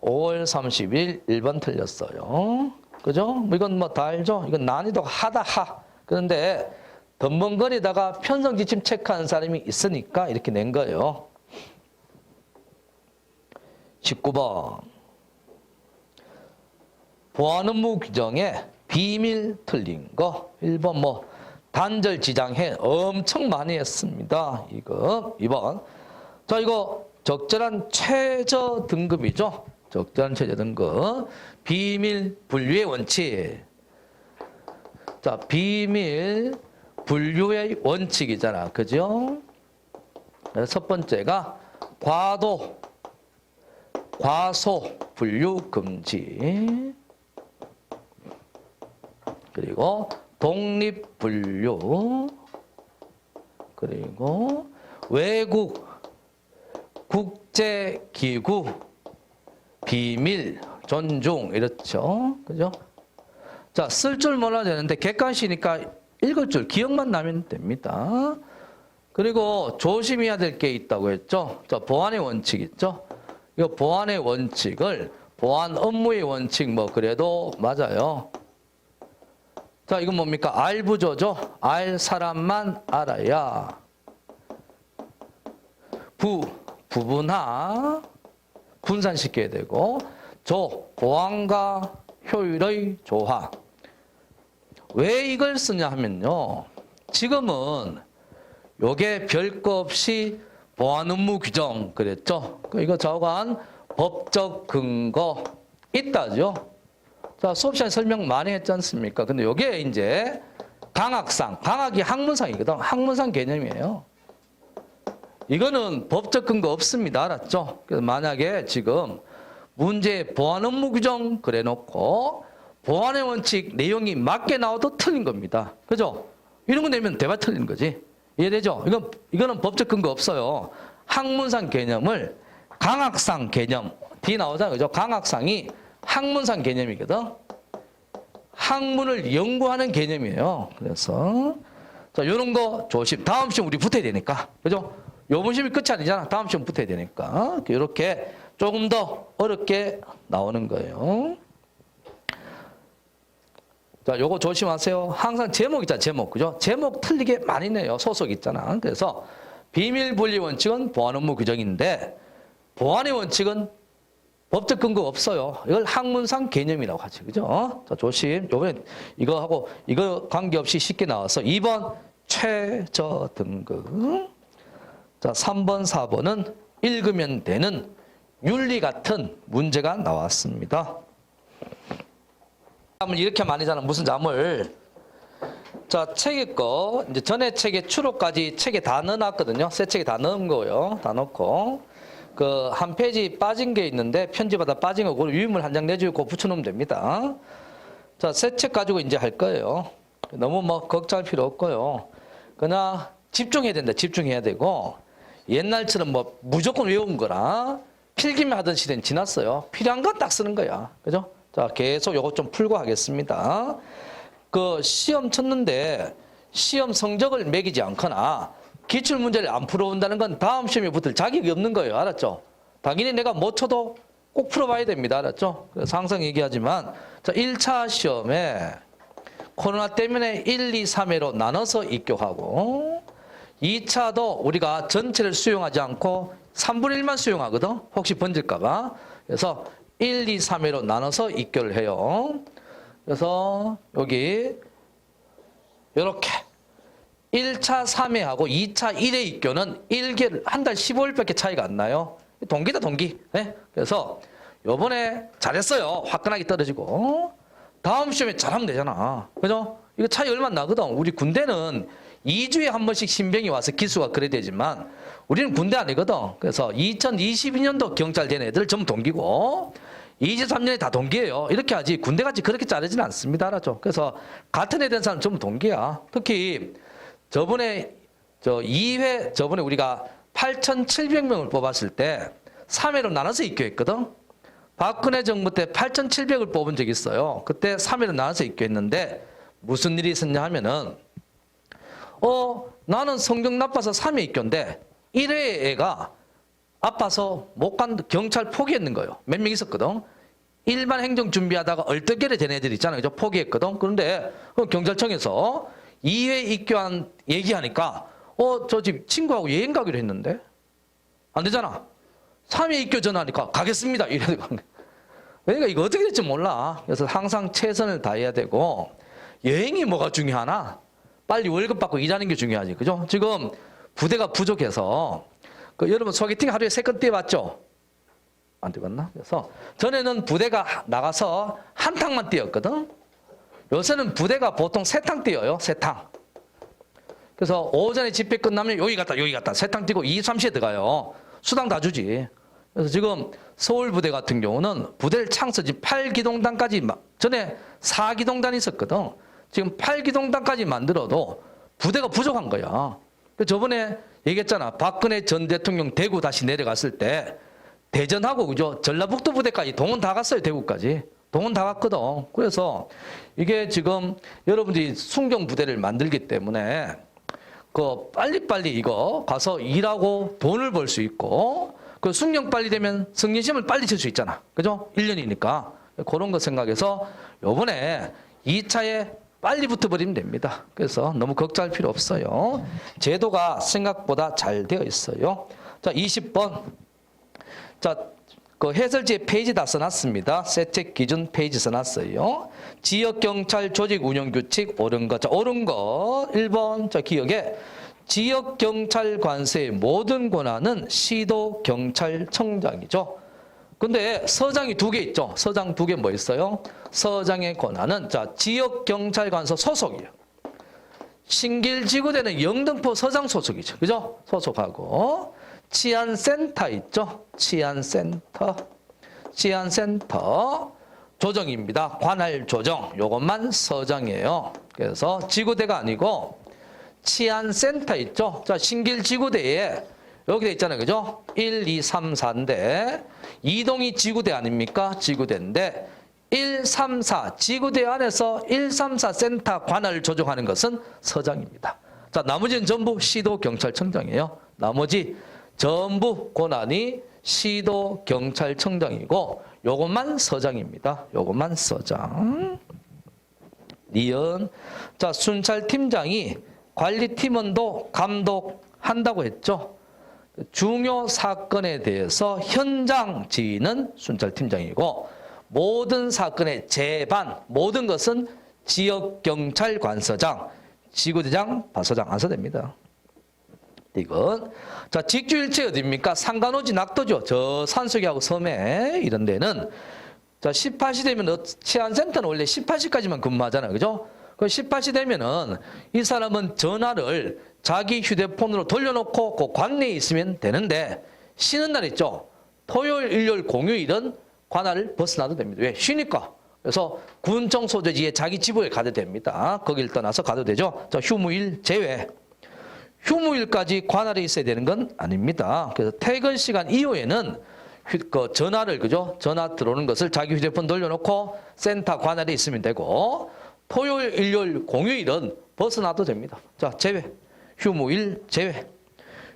5월 30일 1번 틀렸어요. 그죠? 이건 뭐 다 알죠? 이건 난이도가 하다 하. 그런데 덤벙거리다가 편성지침 체크하는 사람이 있으니까 이렇게 낸 거예요. 19번. 보안 업무 규정에 비밀 틀린 거. 1번 단절 지장해 엄청 많이 했습니다. 이거 2번. 자, 이거 적절한 최저 등급이죠. 적절한 최저 등급. 비밀 분류의 원칙. 자, 비밀 분류의 원칙이잖아. 그죠? 첫 번째가 과소 분류 금지. 그리고 독립 분류. 그리고 외국 국제기구 비밀 존중 이렇죠. 그죠? 자, 쓸 줄 몰라야 되는데 객관식이니까 읽을 줄 기억만 나면 됩니다. 그리고 조심해야 될 게 있다고 했죠. 자, 보안의 원칙 있죠. 이거 보안의 원칙을 보안 업무의 원칙 그래도 맞아요. 자, 이건 뭡니까? 알부조죠. 알 사람만 알아야. 부분화 분산시켜야 되고 보안과 효율의 조화. 왜 이걸 쓰냐 하면요. 지금은 요게 별거 없이 보안 업무 규정 그랬죠. 이거 좌우간 법적 근거 있다죠. 자, 수업 시간에 설명 많이 했지 않습니까? 근데 요게 이제 강학상, 강학이 학문상이거든. 학문상 개념이에요. 이거는 법적 근거 없습니다. 알았죠? 그래서 만약에 지금 문제에 보안 업무 규정 그래 놓고 보안의 원칙 내용이 맞게 나와도 틀린 겁니다. 그죠? 이런 거 내면 대박 틀린 거지. 이해되죠? 이거는 법적 근거 없어요. 학문상 개념을 강학상 개념, D 나오잖아요. 그죠? 강학상이 학문상 개념이거든. 학문을 연구하는 개념이에요. 그래서 자, 이런 거 조심. 다음 시험 우리 붙어야 되니까. 그죠? 요번 시험이 끝이 아니잖아. 다음 시험 붙어야 되니까. 이렇게 조금 더 어렵게 나오는 거예요. 자, 요거 조심하세요. 항상 제목 있잖아, 제목. 그죠? 제목 틀리게 많이 내요. 소속 있잖아. 그래서 비밀 분리 원칙은 보안 업무 규정인데 보안의 원칙은 법적 근거 없어요. 이걸 학문상 개념이라고 하지. 그죠? 자, 조심. 요번에 이거 하고 이거 관계없이 쉽게 나와서 2번 최저 등급. 자, 3번, 4번은 읽으면 되는 윤리 같은 문제가 나왔습니다. 잠을 이렇게 많이 자는 무슨 잠을? 자, 책에 거 이제 전에 책에 추록까지 책에 다 넣어놨거든요. 새 책에 다 넣은 거예요. 다 넣고 그 한 페이지 빠진 게 있는데 편집하다 빠진 거 그걸 유인물 한 장 내주고 붙여놓으면 됩니다. 자, 새 책 가지고 이제 할 거예요. 너무 뭐 걱정할 필요 없고요. 그러나 집중해야 된다. 집중해야 되고 옛날처럼 뭐 무조건 외운 거라 필기만 하던 시대는 지났어요. 필요한 건 딱 쓰는 거야. 그죠? 자, 계속 요거 좀 풀고 하겠습니다. 그 시험 쳤는데 시험 성적을 매기지 않거나 기출 문제를 안 풀어온다는 건 다음 시험에 붙을 자격이 없는 거예요. 알았죠? 당연히 내가 못 쳐도 꼭 풀어봐야 됩니다. 알았죠? 그래서 항상 얘기하지만 자, 1차 시험에 코로나 때문에 1, 2, 3회로 나눠서 입교하고 2차도 우리가 전체를 수용하지 않고 3분의 1만 수용하거든. 혹시 번질까 봐. 그래서 1, 2, 3회로 나눠서 입교를 해요. 그래서 여기 이렇게 1차 3회하고 2차 1회 입교는 1개를 한 달 15일밖에 차이가 안 나요. 동기다 동기. 네? 그래서 요번에 잘했어요. 화끈하게 떨어지고 다음 시험에 잘하면 되잖아. 그죠? 이거 차이 얼마 나거든. 우리 군대는 2주에 한 번씩 신병이 와서 기수가 그래야 되지만 우리는 군대 아니거든. 그래서 2022년도 경찰 된 애들 전부 동기고 23년에 다 동기예요. 이렇게 하지 군대같이 그렇게 자르지는 않습니다. 알았죠? 그래서 같은 애 된 사람 전부 동기야. 특히 저번에 2회 저번에 우리가 8,700명을 뽑았을 때 3회로 나눠서 입교했거든. 박근혜 정부 때 8,700을 뽑은 적이 있어요. 그때 3회로 나눠서 입교했는데 무슨 일이 있었냐 하면은 나는 성적 나빠서 3회 입교인데 1회 애가 아파서 못 간 경찰 포기했는 거예요. 몇 명 있었거든. 일반 행정 준비하다가 얼떨결에 된 애들 있잖아요. 그죠? 포기했거든. 그런데 경찰청에서 2회 입교한 얘기하니까 저 집 친구하고 여행 가기로 했는데 안 되잖아. 3회 입교 전화하니까 가겠습니다. 이래도 간 거야. 그러니까 이거 어떻게 될지 몰라. 그래서 항상 최선을 다해야 되고 여행이 뭐가 중요하나? 빨리 월급 받고 일하는 게 중요하지. 그죠? 지금 부대가 부족해서 여러분 소개팅 하루에 3건 뛰어봤죠? 안 뛰어봤나? 그래서 전에는 부대가 나가서 한 탕만 뛰었거든. 요새는 부대가 보통 3탕 뛰어요. 3탕. 그래서 오전에 집회 끝나면 여기 갔다 3탕 뛰고 2, 3시에 들어가요. 수당 다 주지. 그래서 지금 서울 부대 같은 경우는 부대를 창설지 8기동단까지 전에 4기동단이 있었거든. 지금 8기동단까지 만들어도 부대가 부족한 거야. 저번에 얘기했잖아. 박근혜 전 대통령 대구 다시 내려갔을 때 대전하고 그죠? 전라북도 부대까지 동원 다 갔어요. 대구까지. 동원 다 갔거든. 그래서 이게 지금 여러분들이 순경 부대를 만들기 때문에 빨리빨리 이거 가서 일하고 돈을 벌 수 있고 순경 빨리 되면 승진시험을 빨리 칠 수 있잖아. 그죠? 1년이니까. 그런 거 생각해서 요번에 2차에 빨리 붙어버리면 됩니다. 그래서 너무 걱정할 필요 없어요. 제도가 생각보다 잘 되어 있어요. 자, 20번. 자, 해설지에 페이지 다 써놨습니다. 세책 기준 페이지 써놨어요. 지역경찰 조직 운영 규칙 옳은 거. 자, 옳은 거 1번. 자, 기억에 지역경찰관서의 모든 권한은 시도경찰청장이죠. 근데 서장이 두 개 있죠. 서장 두 개 뭐 있어요? 서장의 권한은 자 지역경찰관서 소속이에요. 신길지구대는 영등포 서장 소속이죠. 그죠? 소속하고 치안센터 있죠. 치안센터 조정입니다. 관할 조정 요것만 서장이에요. 그래서 지구대가 아니고 치안센터 있죠. 자 신길지구대에 여기 돼 있잖아요. 그죠? 1, 2, 3, 4인데 이동이 지구대 아닙니까? 지구대인데 1, 3, 4 지구대 안에서 1, 3, 4 센터 관할을 조정하는 것은 서장입니다. 자 나머지는 전부 시도경찰청장이에요. 나머지 전부 권한이 시도경찰청장이고 요것만 서장입니다. 요것만 서장. 니은. 자 순찰팀장이 관리팀원도 감독한다고 했죠. 중요 사건에 대해서 현장 지휘는 순찰팀장이고 모든 사건의 재반, 모든 것은 지역경찰관서장, 지구대장, 바서장 안 써됩니다. 이건 자 직주일체 어디입니까? 상간오지 낙도죠. 저 산속하고 섬에 이런 데는 자 18시 되면 치안센터는 원래 18시까지만 근무하잖아요. 그죠? 그 18시 되면은 이 사람은 전화를 자기 휴대폰으로 돌려놓고 그 관내에 있으면 되는데 쉬는 날 있죠. 토요일, 일요일, 공휴일은 관할을 벗어나도 됩니다. 왜? 쉬니까. 그래서 군청 소재지에 자기 지부에 가도 됩니다. 거길 떠나서 가도 되죠. 자, 휴무일 제외. 휴무일까지 관할에 있어야 되는 건 아닙니다. 그래서 퇴근 시간 이후에는 그 전화를 그죠? 전화 들어오는 것을 자기 휴대폰 돌려놓고 센터 관할에 있으면 되고 토요일, 일요일, 공휴일은 벗어나도 됩니다. 자, 제외. 휴무일 제외.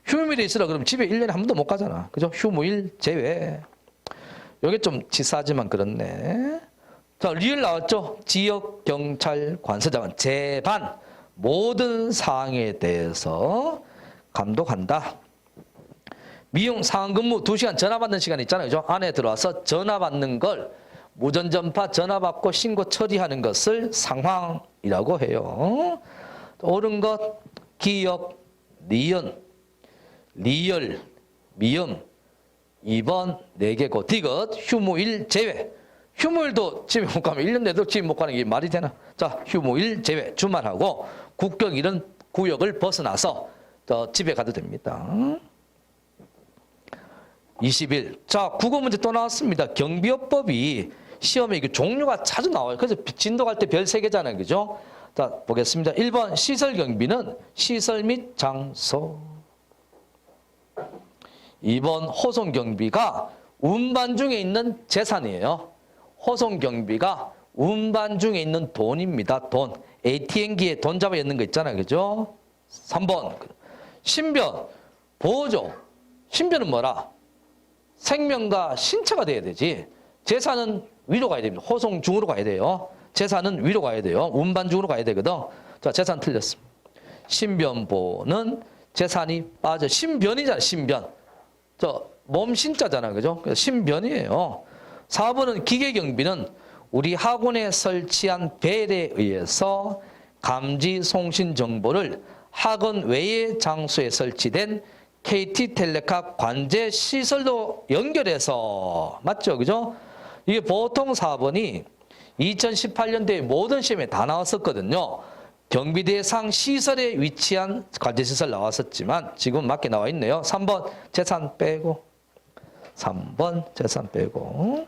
휴무일이 있으라 그러면 집에 1년에 한 번도 못 가잖아. 그죠? 휴무일 제외. 요게 좀 치사하지만 그렇네. 자, 리을 나왔죠? 지역경찰관서장은 재반 모든 사항에 대해서 감독한다. 미용 상근무 2시간 전화 받는 시간 있잖아요. 그죠? 안에 들어와서 전화 받는 걸 무전전파 전화 받고 신고 처리하는 것을 상황이라고 해요. 옳은 것 기역, 니은, 리을, 미음 2번 4개고 디귿 휴무일 제외. 휴무일도 집에 못 가면 1년 내도 집에 못 가는 게 말이 되나? 자 휴무일 제외 주말하고 국경일은 구역을 벗어나서 집에 가도 됩니다. 20일. 자 국어 문제 또 나왔습니다. 경비업법이 시험에 이게 종류가 자주 나와요. 그래서 진도 갈 때 별 3개잖아요. 그죠? 자, 보겠습니다. 1번 시설 경비는 시설 및 장소. 2번 호송 경비가 운반 중에 있는 재산이에요. 호송 경비가 운반 중에 있는 돈입니다. 돈. ATM기에 돈 잡아 있는 거 있잖아요. 그죠? 3번 신변 보호조. 신변은 뭐라? 생명과 신체가 돼야 되지. 재산은 위로 가야 됩니다. 호송 중으로 가야 돼요. 재산은 위로 가야 돼요. 운반 중으로 가야 되거든. 자, 재산 틀렸습니다. 신변보는 재산이 빠져. 신변이잖아, 신변. 몸 신자잖아, 그죠? 그래서 신변이에요. 4번은 기계경비는 우리 학원에 설치한 벨에 의해서 감지 송신 정보를 학원 외의 장소에 설치된 KT텔레카 관제 시설도 연결해서 맞죠, 그죠? 이게 보통 4번이 2018년도에 모든 시험에 다 나왔었거든요. 경비대상 시설에 위치한 관제시설 나왔었지만 지금 맞게 나와 있네요. 3번 재산 빼고 3번 재산 빼고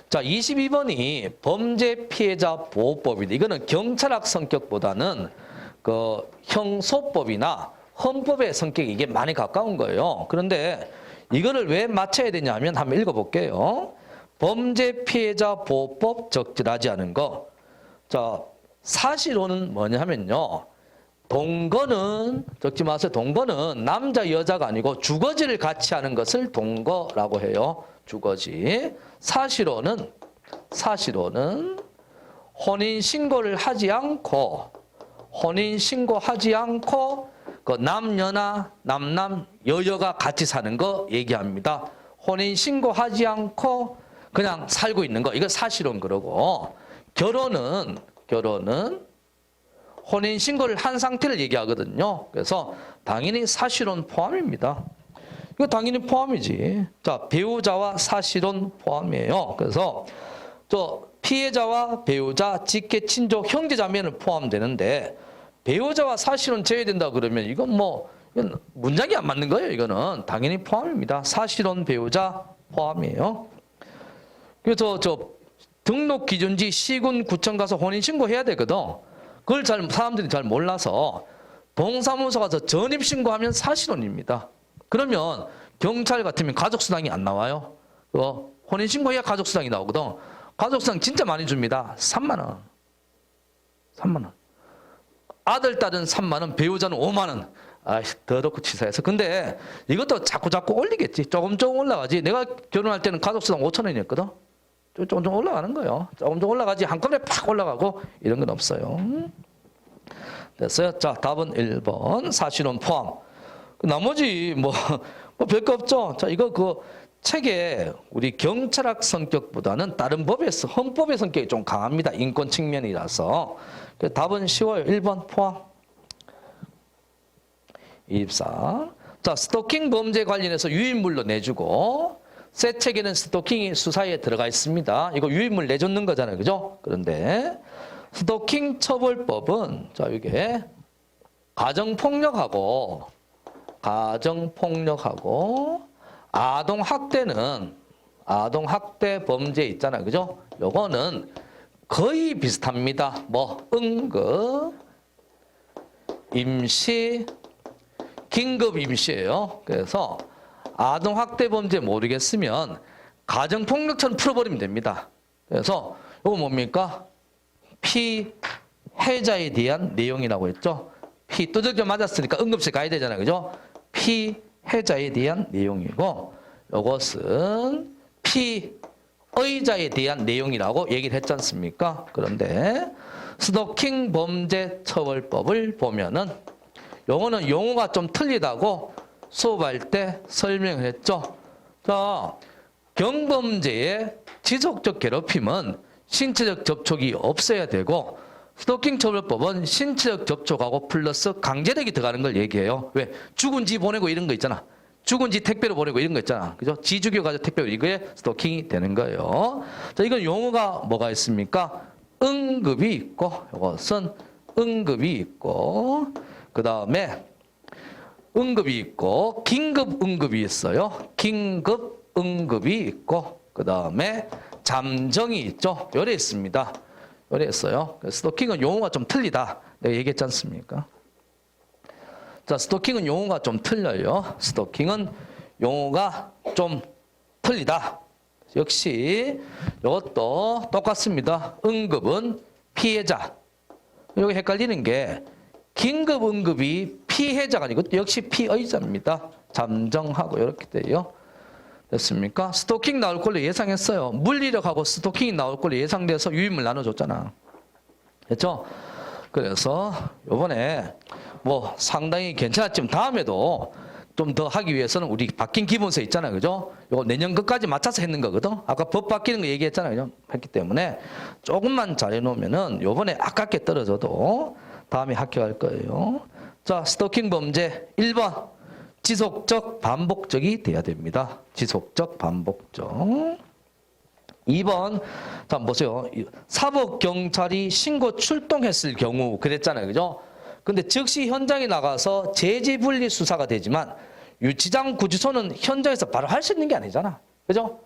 자 22번이 범죄 피해자 보호법인데 이거는 경찰학 성격보다는 그 형소법이나 헌법의 성격이 이게 많이 가까운 거예요. 그런데 이거를 왜 맞춰야 되냐면 한번 읽어볼게요. 범죄 피해자 보호법 적절하지 않은 거. 자, 사실로는 뭐냐 하면요. 동거는, 적지 마세요. 동거는 남자, 여자가 아니고 주거지를 같이 하는 것을 동거라고 해요. 주거지. 사실로는 혼인신고를 하지 않고, 그 남녀나 남남, 여여가 같이 사는 거 얘기합니다. 혼인신고하지 않고 그냥 살고 있는 거. 이거 사실은 그러고 결혼은 혼인신고를 한 상태를 얘기하거든요. 그래서 당연히 사실혼 포함입니다. 이거 당연히 포함이지. 자, 배우자와 사실혼 포함이에요. 그래서 피해자와 배우자, 직계, 친족, 형제자매는 포함되는데 배우자와 사실혼 제외된다 그러면 이건 이건 문장이 안 맞는 거예요. 이거는 당연히 포함입니다. 사실혼 배우자 포함이에요. 그래서 등록 기준지 시군 구청 가서 혼인 신고해야 되거든. 그걸 사람들이 잘 몰라서 동사무소 가서 전입 신고하면 사실혼입니다. 그러면 경찰 같으면 가족수당이 안 나와요. 혼인 신고해야 가족수당이 나오거든. 가족수당 진짜 많이 줍니다. 3만 원. 3만 원. 아들, 딸은 3만 원, 배우자는 5만 원. 더럽고 치사해서. 근데 이것도 자꾸 올리겠지. 조금 올라가지. 내가 결혼할 때는 가족수당 5천 원이었거든. 조금 올라가는 거예요. 조금 올라가지. 한꺼번에 팍 올라가고 이런 건 없어요. 됐어요? 자, 답은 1번. 사실혼 포함. 나머지 별거 없죠. 자, 이거 책에 우리 경찰학 성격보다는 다른 법에서 헌법의 성격이 좀 강합니다. 인권 측면이라서. 답은 쉬워요. 1번 포함. 24. 자, 스토킹 범죄 관련해서 유인물로 내주고 새 책에는 스토킹이 수사에 들어가 있습니다. 이거 유인물 내줬는 거잖아요. 그죠? 그런데 스토킹 처벌법은 자, 이게 가정폭력하고 아동학대 범죄 있잖아요. 그죠? 요거는 거의 비슷합니다. 응급, 임시, 긴급 임시예요. 그래서 아동학대 범죄 모르겠으면 가정폭력처럼 풀어버리면 됩니다. 그래서 이거 뭡니까? 피해자에 대한 내용이라고 했죠. 두들겨 맞았으니까 응급실 가야 되잖아요. 그죠? 피해자에 대한 내용이고 이것은 피의자에 대한 내용이라고 얘기를 했지 않습니까? 그런데 스토킹 범죄 처벌법을 보면은 요거는 용어가 좀 틀리다고 수업할 때 설명을 했죠. 자, 경범죄의 지속적 괴롭힘은 신체적 접촉이 없어야 되고 스토킹 처벌법은 신체적 접촉하고 플러스 강제력이 들어가는 걸 얘기해요. 왜? 죽은 지 보내고 이런 거 있잖아. 죽은 지 택배로 보내고 이런 거 있잖아. 그죠? 지 죽여가지고 택배로 이거에 스토킹이 되는 거예요. 자, 이건 용어가 뭐가 있습니까? 응급이 있고, 이것은 응급이 있고, 그 다음에 응급이 있고, 긴급 응급이 있어요. 긴급 응급이 있고, 그 다음에 잠정이 있죠. 요래 있습니다. 요래 있어요. 스토킹은 용어가 좀 틀리다. 내가 얘기했지 않습니까? 자, 스토킹은 용어가 좀 틀려요. 스토킹은 용어가 좀 틀리다. 역시 이것도 똑같습니다. 응급은 피해자. 여기 헷갈리는 게 긴급 응급이 피해자가 아니고 역시 피의자입니다. 잠정하고 이렇게 돼요. 됐습니까? 스토킹 나올 걸로 예상했어요. 물리력하고 스토킹이 나올 걸로 예상돼서 유인물 나눠줬잖아. 됐죠? 그래서 요번에 상당히 괜찮았지만 다음에도 좀 더 하기 위해서는 우리 바뀐 기본서 있잖아요. 그죠? 요거 내년 끝까지 맞춰서 했는 거거든. 아까 법 바뀌는 거 얘기했잖아요. 했기 때문에 조금만 잘해 놓으면은 요번에 아깝게 떨어져도 다음에 합격할 거예요. 자, 스토킹 범죄 1번. 지속적 반복적이 돼야 됩니다. 지속적 반복적. 2번. 자, 보세요. 사법경찰이 신고 출동했을 경우 그랬잖아요. 그죠? 근데 즉시 현장에 나가서 재지분리 수사가 되지만 유치장 구치소는 현장에서 바로 할 수 있는 게 아니잖아. 그죠?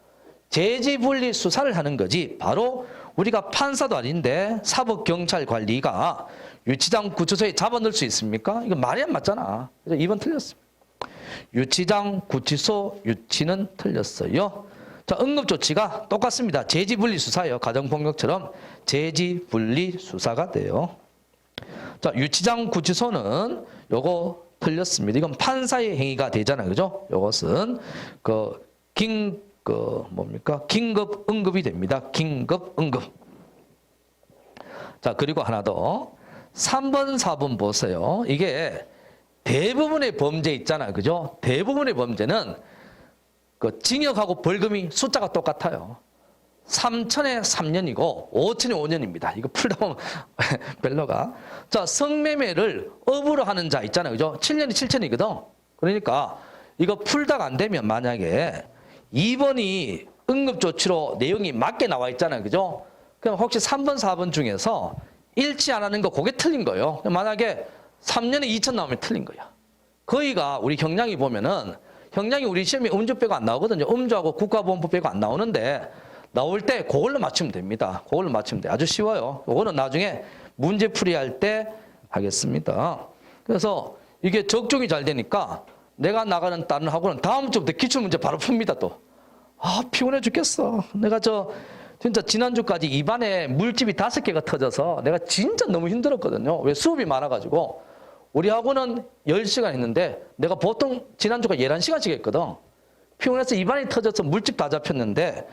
재지분리 수사를 하는 거지. 바로 우리가 판사도 아닌데 사법경찰 관리가 유치장 구치소에 잡아넣을 수 있습니까? 이거 말이 안 맞잖아. 그래서 2번 틀렸습니다. 유치장 구치소 유치는 틀렸어요. 자, 응급조치가 똑같습니다. 재지분리 수사예요. 가정폭력처럼 재지분리 수사가 돼요. 자, 유치장 구치소는 요거 틀렸습니다. 이건 판사의 행위가 되잖아요. 그죠? 요것은 긴급 응급이 됩니다. 긴급 응급. 자, 그리고 하나 더. 3번, 4번 보세요. 이게 대부분의 범죄 있잖아요. 그죠? 대부분의 범죄는 징역하고 벌금이 숫자가 똑같아요. 3천에 3년이고 5천에 5년입니다. 이거 풀다 보면 벨러가. 자, 성매매를 업으로 하는 자 있잖아요. 그죠? 7년이 7천이거든. 그러니까 이거 풀다가 안 되면 만약에 2번이 응급조치로 내용이 맞게 나와 있잖아요. 그죠? 그럼 혹시 3번, 4번 중에서 일치 안 하는 거 그게 틀린 거예요. 만약에 3년에 2천 나오면 틀린 거야. 거의가 우리 형량이 보면은 형량이 우리 시험에 음주 빼고 안 나오거든요. 음주하고 국가보험법 빼고 안 나오는데 나올 때 그걸로 맞추면 됩니다. 그걸로 맞추면 돼. 아주 쉬워요. 그거는 나중에 문제풀이 할 때 하겠습니다. 그래서 이게 적중이 잘 되니까 내가 나가는 다른 학원은 다음 주부터 기출문제 바로 풉니다 또. 아, 피곤해 죽겠어. 내가 진짜 지난주까지 입안에 물집이 5개가 터져서 내가 진짜 너무 힘들었거든요. 왜 수업이 많아가지고. 우리 학원은 10시간 했는데 내가 보통 지난주가 11시간씩 했거든. 피곤해서 입안이 터져서 물집 다 잡혔는데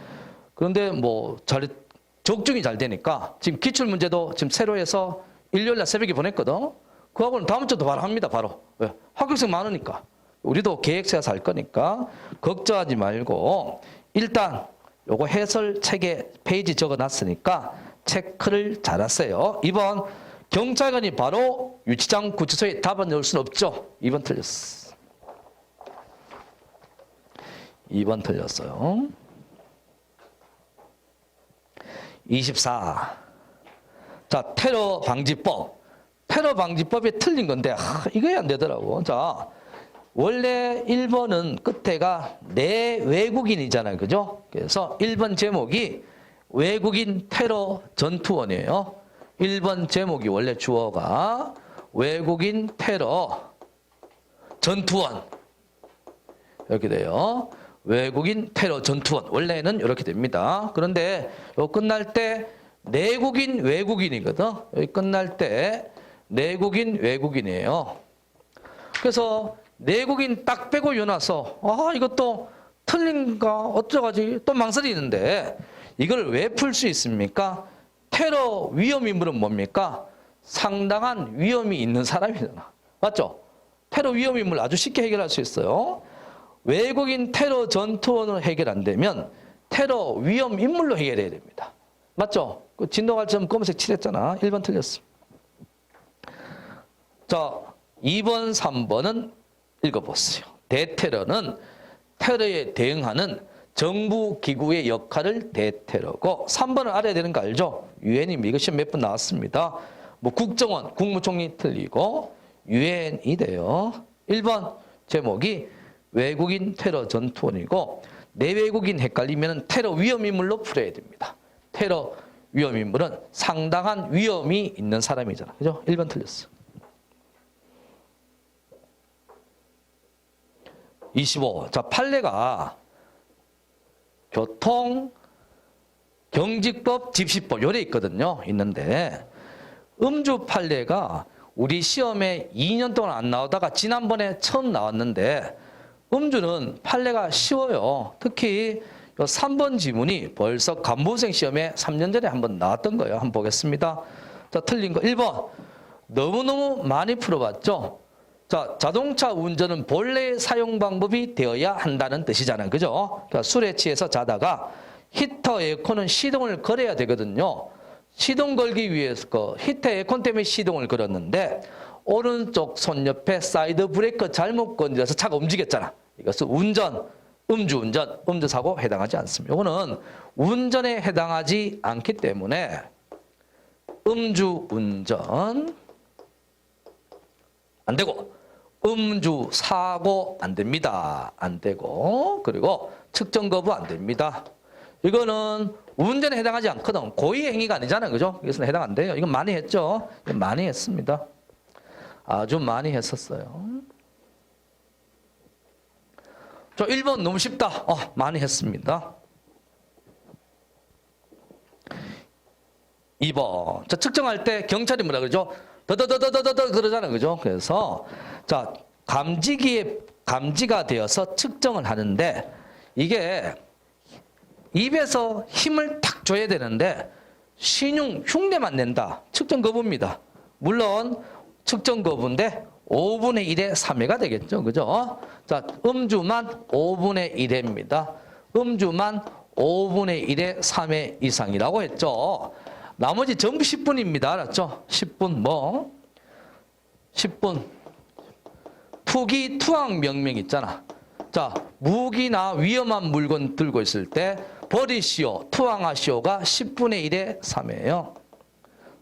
그런데 뭐 적중이 잘 되니까 지금 기출문제도 지금 새로 해서 일요일날 새벽에 보냈거든. 그 학원은 다음 주도 바로 합니다. 바로. 왜? 합격생 많으니까. 우리도 계획서에 살 거니까 걱정하지 말고 일단 요거 해설 책에 페이지 적어놨으니까 체크를 잘하세요. 2번 경찰관이 바로 유치장 구치소에 답안 넣을 수는 없죠. 2번 틀렸어. 2번 틀렸어요. 24. 자, 테러 방지법. 테러 방지법이 틀린 건데 이게 안 되더라고. 자, 원래 1번은 끝에가 내 외국인이잖아요. 그죠? 그래서 1번 제목이 외국인 테러 전투원이에요. 1번 제목이 원래 주어가 외국인 테러 전투원 이렇게 돼요. 외국인 테러 전투원 원래는 이렇게 됩니다. 그런데 요 끝날 때 내국인 외국인이거든. 여기 끝날 때 내국인 외국인이에요. 그래서 내국인 딱 빼고 여놔서 이것도 틀린가 어쩌가지 또 망설이는데 이걸 왜 풀 수 있습니까? 테러 위험 인물은 뭡니까? 상당한 위험이 있는 사람이잖아. 맞죠? 테러 위험 인물 아주 쉽게 해결할 수 있어요. 외국인 테러 전투원으로 해결 안 되면 테러 위험 인물로 해결해야 됩니다. 맞죠? 그 진도갈점 검은색 칠했잖아. 1번 틀렸어. 자, 2번, 3번은 읽어보세요. 대테러는 테러에 대응하는 정부 기구의 역할을 대테러고 3번을 알아야 되는 거 알죠? 유엔입니다. 이거 시험 몇 번 나왔습니다. 뭐 국정원, 국무총리 틀리고 유엔이 돼요. 1번 제목이 외국인 테러 전투원이고 내외국인 헷갈리면 테러 위험 인물로 풀어야 됩니다. 테러 위험 인물은 상당한 위험이 있는 사람이잖아. 그죠? 1번 틀렸어. 25. 자, 판례가 교통, 경직법, 집시법 요래 있거든요. 있는데 음주 판례가 우리 시험에 2년 동안 안 나오다가 지난번에 처음 나왔는데 음주는 판례가 쉬워요. 특히 3번 지문이 벌써 간부생 시험에 3년 전에 한번 나왔던 거예요. 한번 보겠습니다. 자, 틀린 거 1번. 너무너무 많이 풀어봤죠? 자, 자동차 운전은 본래의 사용 방법이 되어야 한다는 뜻이잖아요. 그죠? 그러니까 술에 취해서 자다가 히터 에어컨은 시동을 걸어야 되거든요. 시동 걸기 위해서 히터 에어컨 때문에 시동을 걸었는데 오른쪽 손 옆에 사이드 브레이크 잘못 건드려서 차가 움직였잖아. 이것은 음주운전, 음주사고 해당하지 않습니다. 이거는 운전에 해당하지 않기 때문에 음주운전 안 되고 음주사고 안 됩니다. 안 되고 그리고 측정 거부 안 됩니다. 이거는 운전에 해당하지 않거든. 고의 행위가 아니잖아요. 그죠? 이것은 해당 안 돼요. 이건 많이 했죠? 많이 했습니다. 아주 많이 했었어요. 저 1번 너무 쉽다. 많이 했습니다. 2번. 자, 측정할 때 경찰이 뭐라 그러죠? 더더더더더더 그러잖아요. 그죠? 그래서 자, 감지가 되어서 측정을 하는데 이게 입에서 힘을 탁 줘야 되는데 흉내만 낸다. 측정 거부입니다. 물론 측정 거부인데 5분의 1의 3회가 되겠죠. 그죠? 자, 음주만 5분의 1회입니다. 음주만 5분의 1의 3의 이상이라고 했죠. 나머지 전부 10분입니다. 알았죠? 10분 뭐? 10분. 투기, 투항 명령 있잖아. 자, 무기나 위험한 물건 들고 있을 때 버리시오, 투항하시오가 10분의 1의 3이에요.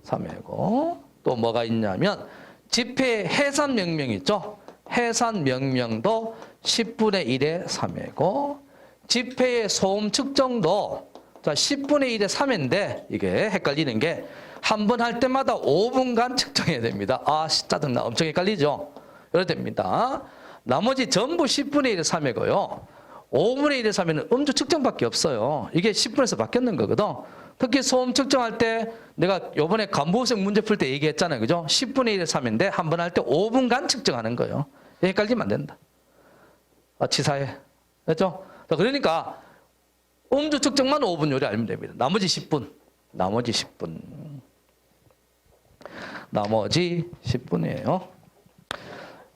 3이고 또 뭐가 있냐면 집회 해산 명령 있죠. 해산 명령도 10분의 1의 3이고 집회의 소음 측정도 자 10분의 1의 3인데 이게 헷갈리는 게 한 번 할 때마다 5분간 측정해야 됩니다. 아 짜증나 엄청 헷갈리죠. 이래 됩니다. 나머지 전부 10분의 1의 3이고요. 5분의 1의 3에는 음주 측정밖에 없어요. 이게 10분에서 바뀌었는 거거든. 특히 소음 측정할 때 내가 요번에 간부생 문제 풀 때 얘기했잖아요. 그죠? 10분의 1의 3인데 한 번 할 때 5분간 측정하는 거예요. 헷갈리면 안 된다. 치사해. 됐죠? 그러니까 음주 측정만 5분 요리 알면 됩니다. 나머지 10분. 나머지 10분. 나머지 10분이에요.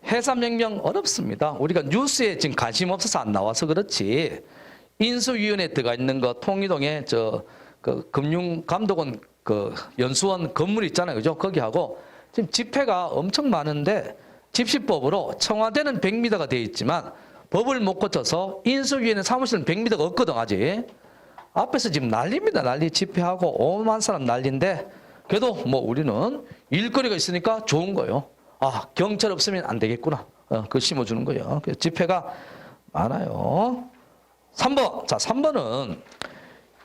해산명령 어렵습니다. 우리가 뉴스에 지금 관심 없어서 안 나와서 그렇지. 인수위원회에 들어가 있는 거 통일동에 그 금융감독원 그 연수원 건물 있잖아요. 그죠? 거기하고 지금 집회가 엄청 많은데 집시법으로 청와대는 100m가 되어 있지만 법을 못 고쳐서 인수위원회 사무실은 100m가 없거든 아직. 앞에서 지금 난리입니다. 난리 집회하고 오만 사람 난리인데 그래도 뭐 우리는 일거리가 있으니까 좋은 거예요. 아 경찰 없으면 안 되겠구나. 그거 심어주는 거예요. 집회가 많아요. 3번. 자 3번은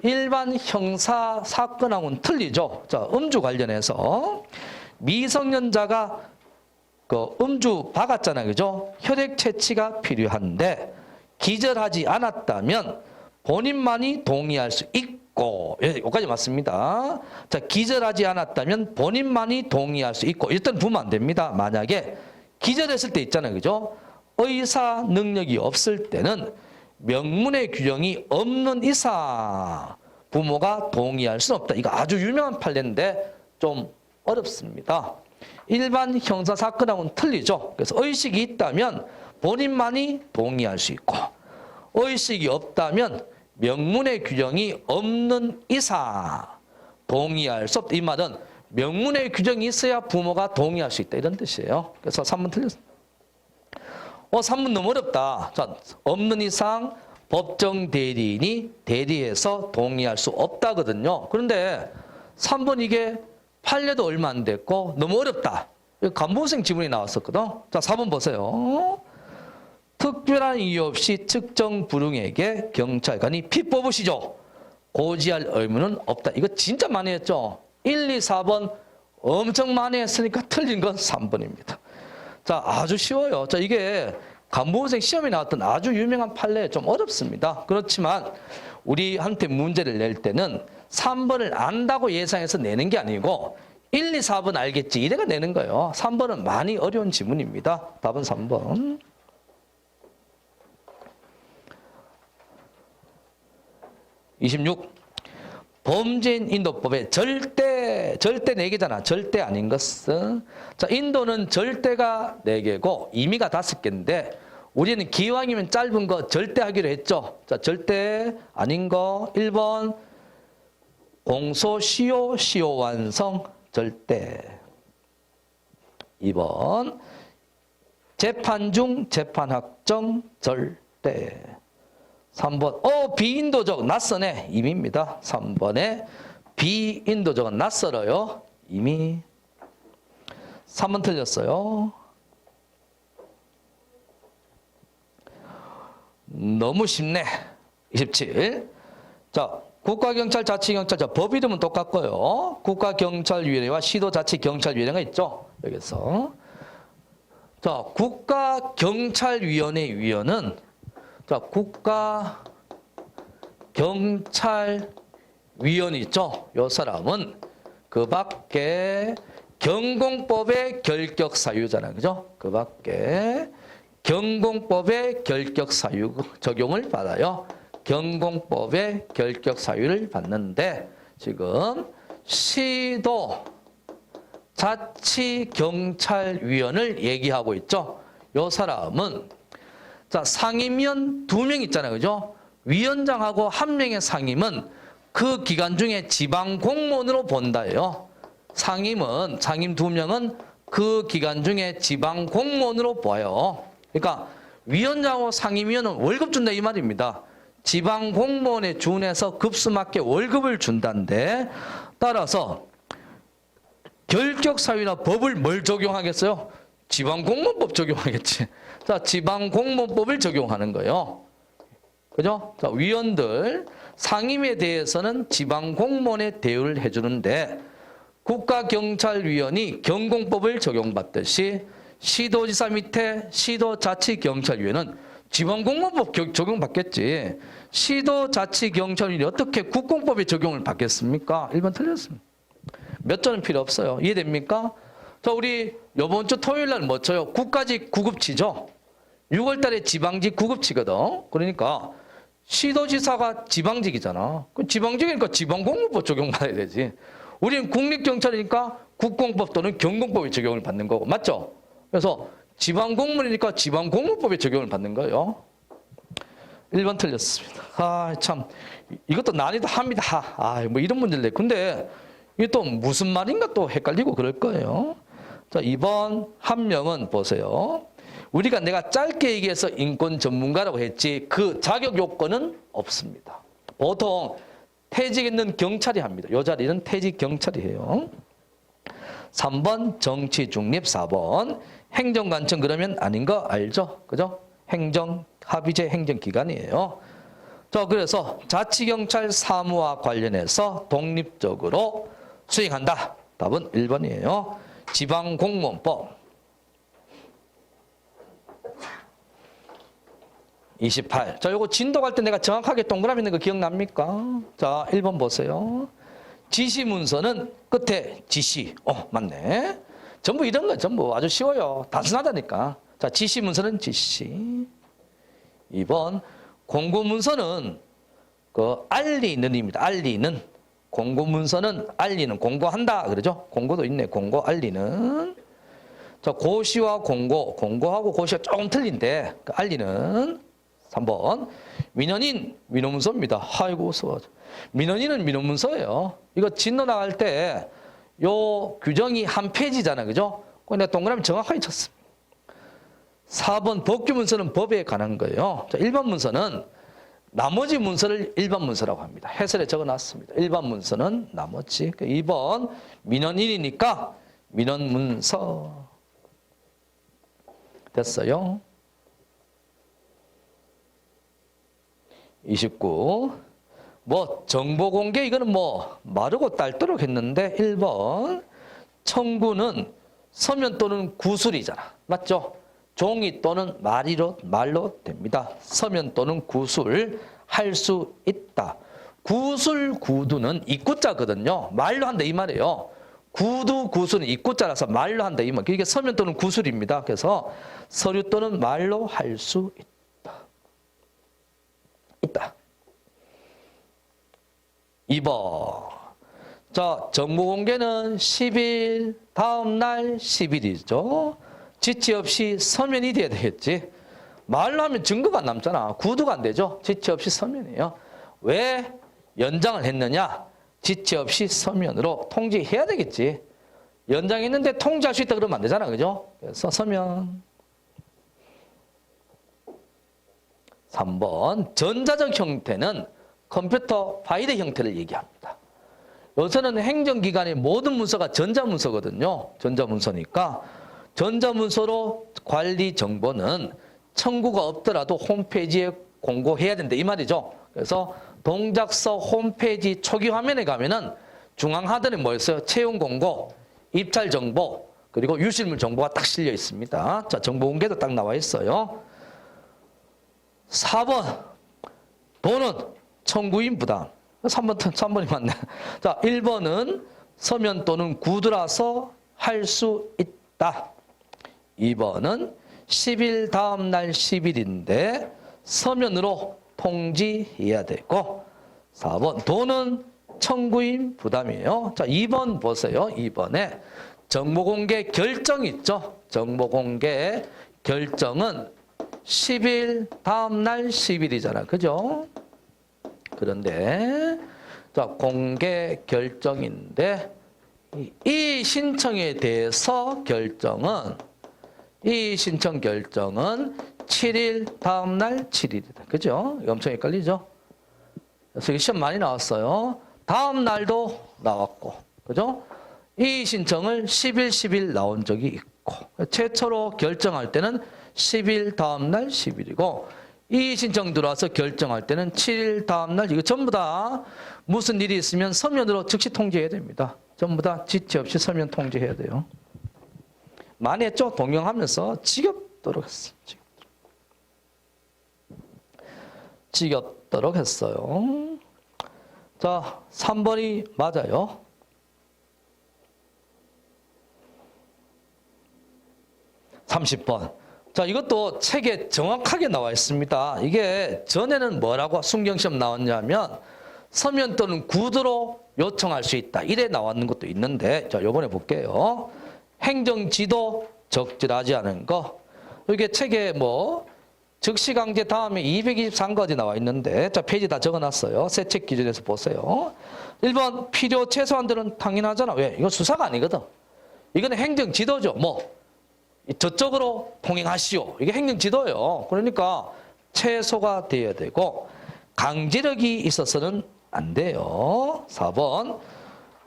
일반 형사 사건하고는 틀리죠. 자 음주 관련해서 미성년자가 그 음주 박았잖아요. 그죠? 혈액 채취가 필요한데 기절하지 않았다면 본인만이 동의할 수 있고 여기까지 맞습니다. 자 기절하지 않았다면 본인만이 동의할 수 있고 일단 부으면 안 됩니다. 만약에 기절했을 때 있잖아요. 그죠? 의사 능력이 없을 때는 명문의 규정이 없는 이상 부모가 동의할 수는 없다. 이거 아주 유명한 판례인데 좀 어렵습니다. 일반 형사사건하고는 틀리죠. 그래서 의식이 있다면 본인만이 동의할 수 있고 의식이 없다면 명문의 규정이 없는 이상 동의할 수 없다. 이 말은 명문의 규정이 있어야 부모가 동의할 수 있다. 이런 뜻이에요. 그래서 3번 틀렸습니다. 3번 너무 어렵다. 자, 없는 이상 법정 대리인이 대리해서 동의할 수 없다거든요. 그런데 3번 이게 판례도 얼마 안 됐고 너무 어렵다. 간부생 지문이 나왔었거든. 자, 4번 보세요. 특별한 이유 없이 측정 불응에게 경찰관이 피 뽑으시죠. 고지할 의무는 없다. 이거 진짜 많이 했죠. 1, 2, 4번 엄청 많이 했으니까 틀린 건 3번입니다. 자, 아주 쉬워요. 자, 이게 간부생 시험에 나왔던 아주 유명한 판례 좀 어렵습니다. 그렇지만 우리한테 문제를 낼 때는 3번을 안다고 예상해서 내는 게 아니고 1, 2, 4번 알겠지 이래가 내는 거예요. 3번은 많이 어려운 지문입니다. 답은 3번. 26. 범죄인 인도법에 절대 4개잖아. 절대 아닌 것은. 자, 인도는 절대가 4개고 임의가 5개인데 우리는 기왕이면 짧은 거 절대 하기로 했죠. 자, 절대 아닌 거 1번 공소 시효 완성 절대. 2번 재판 중 재판 확정 절대. 3번 비인도적 낯선해 임의입니다. 3번에 비인도적은 낯설어요. 임의. 3번 틀렸어요. 너무 쉽네. 27. 자, 국가경찰, 자치경찰, 자, 법 이름은 똑같고요. 국가경찰위원회와 시도자치경찰위원회가 있죠. 여기서. 자, 국가경찰위원회 위원은 자, 국가경찰위원이 있죠. 요 사람은 그 밖에 경공법의 결격 사유잖아요. 그죠? 그 밖에 경공법의 결격 사유 적용을 받아요. 경공법의 결격 사유를 받는데 지금 시도 자치경찰위원을 얘기하고 있죠. 요 사람은 자, 상임위원 2명 있잖아요. 그죠? 위원장하고 한 명의 상임은 그 기간 중에 지방 공무원으로 본다예요. 상임 2명은 그 기간 중에 지방 공무원으로 봐요. 그러니까 위원장하고 상임위원은 월급 준다 이 말입니다. 지방 공무원에 준해서 급수 맞게 월급을 준다는데, 따라서 결격사유나 법을 뭘 적용하겠어요? 지방공무원법 적용하겠지. 자, 지방공무원법을 적용하는 거예요. 그죠? 자, 위원들, 상임에 대해서는 지방공무원의 대우를 해주는데, 국가경찰위원이 경공법을 적용받듯이 시도지사 밑에 시도자치경찰위원은 지방공무원법 적용받겠지. 시도자치경찰위원이 어떻게 국공법에 적용을 받겠습니까? 1번 틀렸습니다. 몇 절은 필요 없어요. 이해됩니까? 자, 우리 이번 주 토요일 날 뭐 쳐요? 국가직 구급치죠. 6월 달에 지방직 구급치거든. 그러니까 시도지사가 지방직이잖아. 그 지방직이니까 지방공무법 적용받아야 되지. 우리는 국립경찰이니까 국공법 또는 경공법에 적용을 받는 거고. 맞죠? 그래서 지방공무원이니까 지방공무법에 적용을 받는 거예요. 1번 틀렸습니다. 아, 참. 이것도 난이도 합니다. 아, 뭐 이런 문제를 내. 근데 이게 또 무슨 말인가 또 헷갈리고 그럴 거예요. 자, 2번 한 명은 보세요. 우리가 내가 짧게 얘기해서 인권 전문가라고 했지 그 자격 요건은 없습니다. 보통 퇴직 있는 경찰이 합니다. 이 자리는 퇴직 경찰이 해요. 3번 정치 중립, 4번 행정관청 그러면 아닌 거 알죠? 그죠? 행정 합의제 행정기관이에요. 자, 그래서 자치경찰 사무와 관련해서 독립적으로 수행한다. 답은 1번이에요. 지방공무원법 28. 자, 요거 진도 갈 때 내가 정확하게 동그라미 있는 거 기억납니까? 자, 1번 보세요. 지시문서는 끝에 지시. 맞네. 전부 이런 거 전부 아주 쉬워요. 단순하다니까. 자, 지시문서는 지시. 2번 공고문서는 그 알리는입니다. 알리는. 공고문서는 알리는. 공고한다 그러죠? 공고도 있네. 공고 알리는. 자, 고시와 공고. 공고하고 고시가 조금 틀린데 그 알리는. 3번 민원인 민원문서입니다. 아이고 수고하죠. 민원인은 민원문서예요. 이거 진로 나갈 때 요 규정이 한 페이지잖아. 그죠? 내가 동그라미 정확하게 쳤습니다. 4번 법규문서는 법에 관한 거예요. 자, 1번 문서는 나머지 문서를 1번 문서라고 합니다. 해설에 적어놨습니다. 1번 문서는 나머지. 2번 민원인이니까 민원문서. 됐어요. 29. 뭐 정보공개 이거는 뭐 마르고 딸도록 했는데 1번 청구는 서면 또는 구술이잖아. 맞죠? 종이 또는 말로 됩니다. 서면 또는 구술 할 수 있다. 구술 구두는 입구자거든요. 말로 한다 이 말이에요. 구두 구술은 입구자라서 말로 한다 이 말. 이게 서면 또는 구술입니다. 그래서 서류 또는 말로 할 수 있다. 2번. 자, 정보공개는 10일, 다음 날 10일이죠. 지체 없이 서면이 돼야 되겠지. 말로 하면 증거가 안 남잖아. 구두가 안 되죠. 지체 없이 서면이에요. 왜 연장을 했느냐? 지체 없이 서면으로 통지해야 되겠지. 연장했는데 통지할 수 있다 그러면 안 되잖아. 그죠? 그래서 서면. 3번. 전자적 형태는 컴퓨터 파일의 형태를 얘기합니다. 요새는 행정기관의 모든 문서가 전자문서거든요. 전자문서니까 전자문서로 관리 정보는 청구가 없더라도 홈페이지에 공고해야 된다 이 말이죠. 그래서 동작서 홈페이지 초기 화면에 가면은 중앙 하단에 뭐였어요? 채용 공고, 입찰 정보, 그리고 유실물 정보가 딱 실려 있습니다. 자, 정보 공개도 딱 나와 있어요. 4번. 돈은 청구인 부담. 3번이 맞네. 자, 1번은 서면 또는 구두라서 할 수 있다. 2번은 10일 다음 날 10일인데 서면으로 통지해야 되고 4번 돈은 청구인 부담이에요. 자, 2번 보세요. 2번에 정보공개 결정 있죠. 정보공개 결정은 10일 다음 날 10일이잖아. 그죠? 그런데 자, 공개 결정인데 이 신청에 대해서 이 신청 결정은 7일 다음 날 7일이다. 그죠? 이거 엄청 헷갈리죠? 그래서 이게 시험 많이 나왔어요. 다음 날도 나왔고. 그죠? 이 신청을 10일 나온 적이 있고. 최초로 결정할 때는 10일 다음 날 10일이고 이 신청 들어와서 결정할 때는 7일 다음 날 이거 전부 다 무슨 일이 있으면 서면으로 즉시 통지해야 됩니다. 전부 다 지체 없이 서면 통지해야 돼요. 많이 했죠? 동경하면서 지겹도록 했어요. 지겹도록 했어요. 자, 3번이 맞아요. (30번) 자, 이것도 책에 정확하게 나와 있습니다. 이게 전에는 뭐라고 순경시험 나왔냐면 서면 또는 구두로 요청할 수 있다. 이래 나왔는 것도 있는데, 자, 요번에 볼게요. 행정지도 적절하지 않은 거. 이게 책에 뭐 즉시강제 다음에 223가지 나와 있는데, 자, 페이지 다 적어놨어요. 새 책 기준에서 보세요. 1번 필요 최소한들은 당연하잖아. 왜? 이건 수사가 아니거든. 이거는 행정지도죠. 뭐 저쪽으로 통행하시오. 이게 행정지도예요. 그러니까 최소가 돼야 되고 강제력이 있어서는 안 돼요. 4번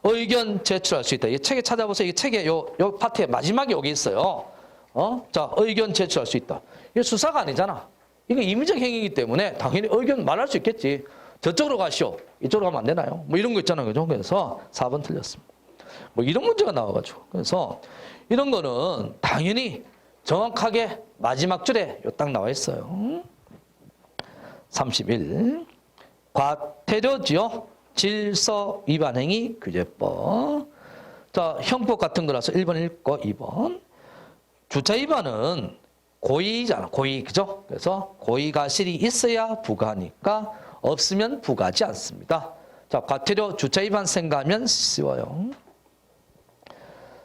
의견 제출할 수 있다. 이 책에 찾아보세요. 이 책에 요 파트에 마지막에 여기 있어요. 자, 의견 제출할 수 있다. 이게 수사가 아니잖아. 이거 임의적 행위이기 때문에 당연히 의견 말할 수 있겠지. 저쪽으로 가시오. 이쪽으로 가면 안 되나요? 뭐 이런 거 있잖아요. 그죠? 그래서 4번 틀렸습니다. 뭐 이런 문제가 나와가지고. 그래서 이런 거는 당연히 정확하게 마지막 줄에 딱 나와 있어요. 31. 과태료지요. 질서 위반 행위 규제법. 자, 형법 같은 거라서 1번 읽고 2번. 주차 위반은 고의잖아. 고의. 그죠? 그래서 고의 과실이 있어야 부과하니까 없으면 부과하지 않습니다. 자, 과태료 주차 위반 생각하면 쉬워요.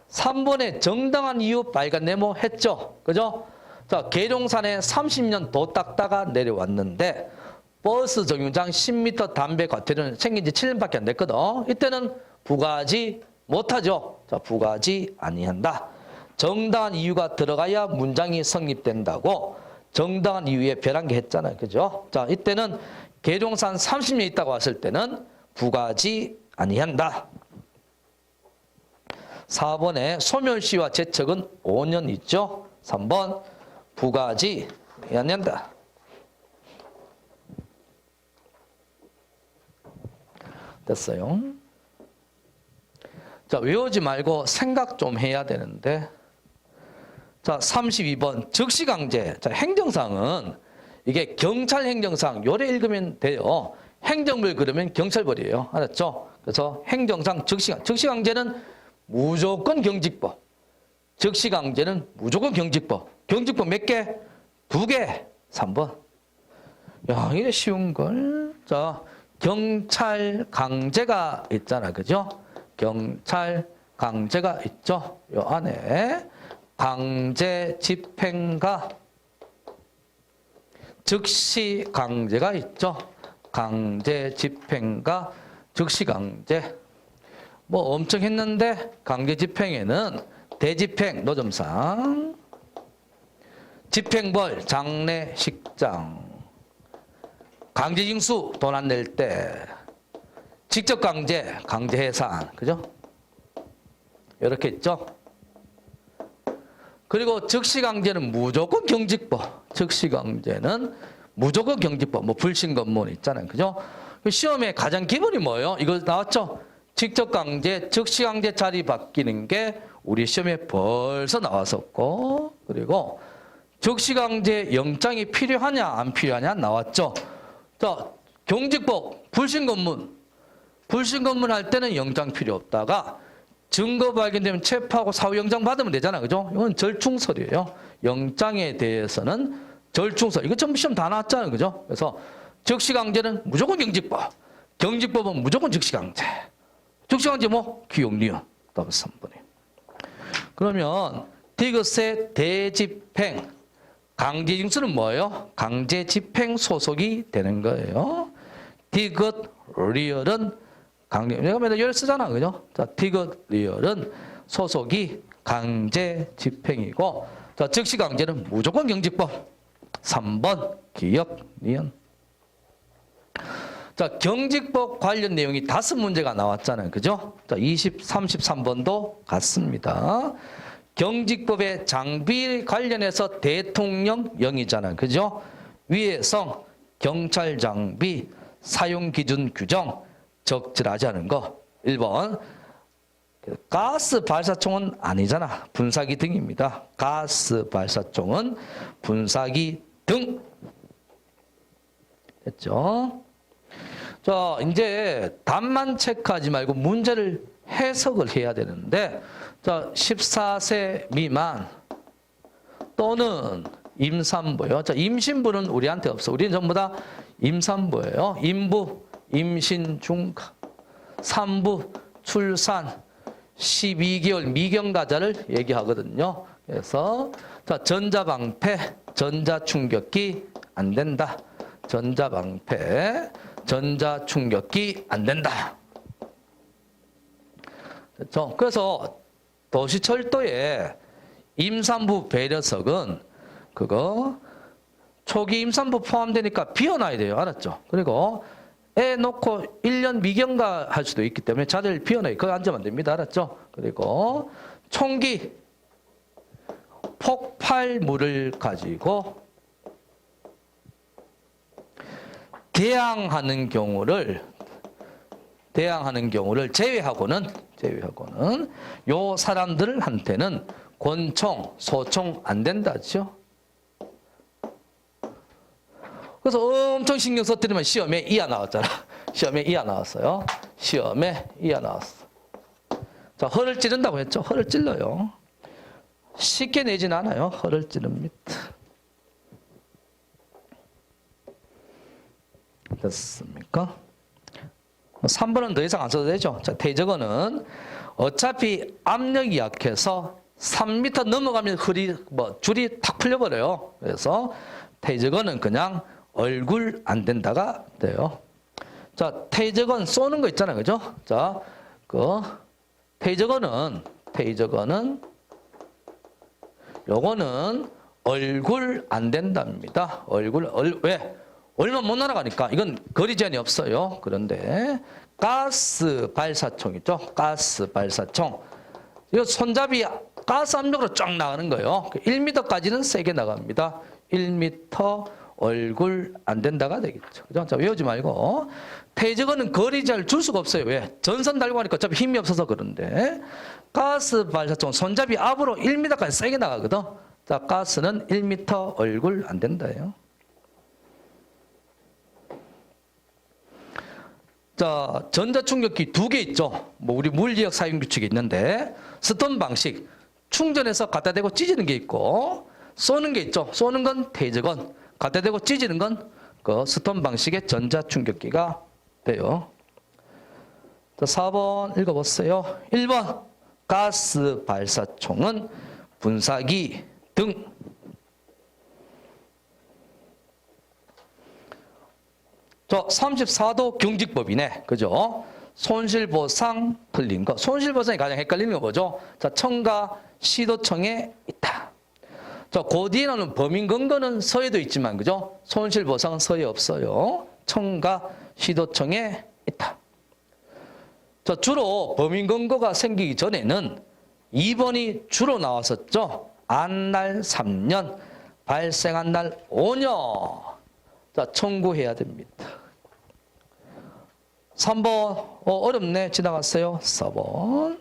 3번에 정당한 이유 발견 네모 했죠? 그죠? 자, 계룡산에 30년 도 닦다가 내려왔는데 버스 정류장 10m 담배 과태료는 생긴 지 7년밖에 안 됐거든. 이때는 부과하지 못하죠. 자, 부과하지 아니한다. 정당한 이유가 들어가야 문장이 성립된다고 정당한 이유에 별한 게 했잖아요. 그죠? 자, 이때는 계룡산 30년 있다고 왔을 때는 부과하지 아니한다. 4번에 소멸시와 제척은 5년 있죠. 3번 부과하지 아니한다. 됐어요. 자, 외우지 말고 생각 좀 해야 되는데, 자, 32번 즉시강제. 자, 행정상은 이게 경찰 행정상 요래 읽으면 돼요. 행정벌 그러면 경찰벌이에요. 알았죠? 그래서 행정상 즉시강제는 무조건 경직법. 즉시강제는 무조건 경직법. 경직법 몇 개? 2개. 3번. 야, 이게 쉬운 걸. 자, 경찰 강제가 있잖아. 그죠? 경찰 강제가 있죠. 요 안에 강제 집행과 즉시 강제가 있죠. 강제 집행과 즉시 강제. 뭐 엄청 했는데 강제 집행에는 대집행 노점상, 집행벌 장례식장, 강제징수 돈 안 낼 때, 직접 강제 강제해산. 그죠? 이렇게 있죠. 그리고 즉시강제는 무조건 경직법. 즉시강제는 무조건 경직법. 뭐 불신검문 있잖아요. 그죠? 시험의 가장 기본이 뭐예요? 이거 나왔죠? 직접 강제, 즉시 강제 자리 바뀌는 게 우리 시험에 벌써 나왔었고, 그리고 즉시 강제 영장이 필요하냐 안 필요하냐 나왔죠. 자, 경직법 불신검문 할 때는 영장 필요 없다가 증거 발견되면 체포하고 사후영장 받으면 되잖아. 그죠? 이건 절충설이에요. 영장에 대해서는 절충설. 이거 전부 시험 다 나왔잖아요. 그죠? 그래서 즉시강제는 무조건 경직법. 경직법은 무조건 즉시강제. 즉시강제 뭐? 기용리은. 다음 3번에. 그러면 디귿의 대집행. 강제징수는 뭐예요? 강제집행 소속이 되는 거예요. 디귿 리얼은 강력. 내가 맨날 이걸 쓰잖아, 그죠? 자, 디귿 리얼은 소속이 강제 집행이고, 자, 즉시 강제는 무조건 경직법. 3번 기억 니은. 자, 경직법 관련 내용이 5문제가 나왔잖아요. 그죠? 자, 33번도 같습니다. 경직법의 장비 관련해서 대통령령이잖아요. 그죠? 위해성, 경찰 장비, 사용 기준 규정, 적절하지 않은 거. 1번. 가스 발사총은 아니잖아. 분사기 등입니다. 가스 발사총은 분사기 등. 됐죠? 자, 이제 답만 체크하지 말고 문제를 해석을 해야 되는데, 자, 14세 미만 또는 임산부요. 자, 임신부는 우리한테 없어. 우리는 전부 다 임산부예요. 임부, 임신 중간, 산부, 출산, 12개월 미경다자를 얘기하거든요. 그래서 자, 전자방패, 전자충격기 안 된다. 전자방패, 전자충격기 안 된다. 그렇죠? 그래서 도시철도에 임산부 배려석은 그거 초기 임산부 포함되니까 비워놔야 돼요. 알았죠? 그리고 애 놓고 1년 미경가 할 수도 있기 때문에 자리를 비워놔요. 거기 앉으면 안 됩니다. 알았죠? 그리고 총기, 폭발물을 가지고 대항하는 경우를 제외하고는 요 사람들한테는 권총, 소총 안 된다죠. 그래서 엄청 신경 썼더니만 시험에 이하 나왔잖아. 시험에 이하 나왔어요. 시험에 이하 나왔어. 자, 허를 찌른다고 했죠. 허를 찔러요. 쉽게 내진 않아요. 허를 찌릅니다. 됐습니까? 3번은 더 이상 안 써도 되죠. 자, 대저거는 어차피 압력이 약해서 3m 넘어가면 줄이 탁 풀려버려요. 그래서 테이저건은 그냥 얼굴 안 된다가 돼요. 자, 테이저건 쏘는 거 있잖아요. 그죠? 자, 테이저건은 요거는 얼굴 안 된답니다. 왜? 얼마 못 날아가니까. 이건 거리 제한이 없어요. 그런데 가스 발사총 있죠? 가스 발사총. 이거 손잡이 가스 압력으로 쫙 나가는 거예요. 1m까지는 세게 나갑니다. 1m 얼굴 안 된다가 되겠죠. 그죠? 자, 외우지 말고. 테이저건은 거리 제한을 줄 수가 없어요. 왜? 전선 달고 하니까 어차피 힘이 없어서 그런데. 가스 발사총 손잡이 압으로 1m까지 세게 나가거든. 자, 가스는 1m 얼굴 안 된다예요. 자, 전자충격기 2개 있죠. 뭐 우리 물리학 사용 규칙이 있는데 스톤 방식, 충전해서 갖다 대고 찢는 게 있고 쏘는 게 있죠. 쏘는 건 테이저건, 갖다 대고 찢는 건 그 스톤 방식의 전자충격기가 돼요. 자, 4번 읽어보세요. 1번 가스 발사총은 분사기 등. 저 34도 경직법이네. 그죠? 손실보상 틀린 거. 손실보상이 가장 헷갈리는 거 뭐죠? 자, 청가 시도청에 있다. 자, 그 뒤에 나오는 범인 근거는 서에도 있지만, 그죠? 손실보상은 서에 없어요. 청가 시도청에 있다. 자, 주로 범인 근거가 생기기 전에는 2번이 주로 나왔었죠. 안날 3년, 발생한 날 5년. 자, 청구해야 됩니다. 3번, 어렵네. 지나갔어요. 4번.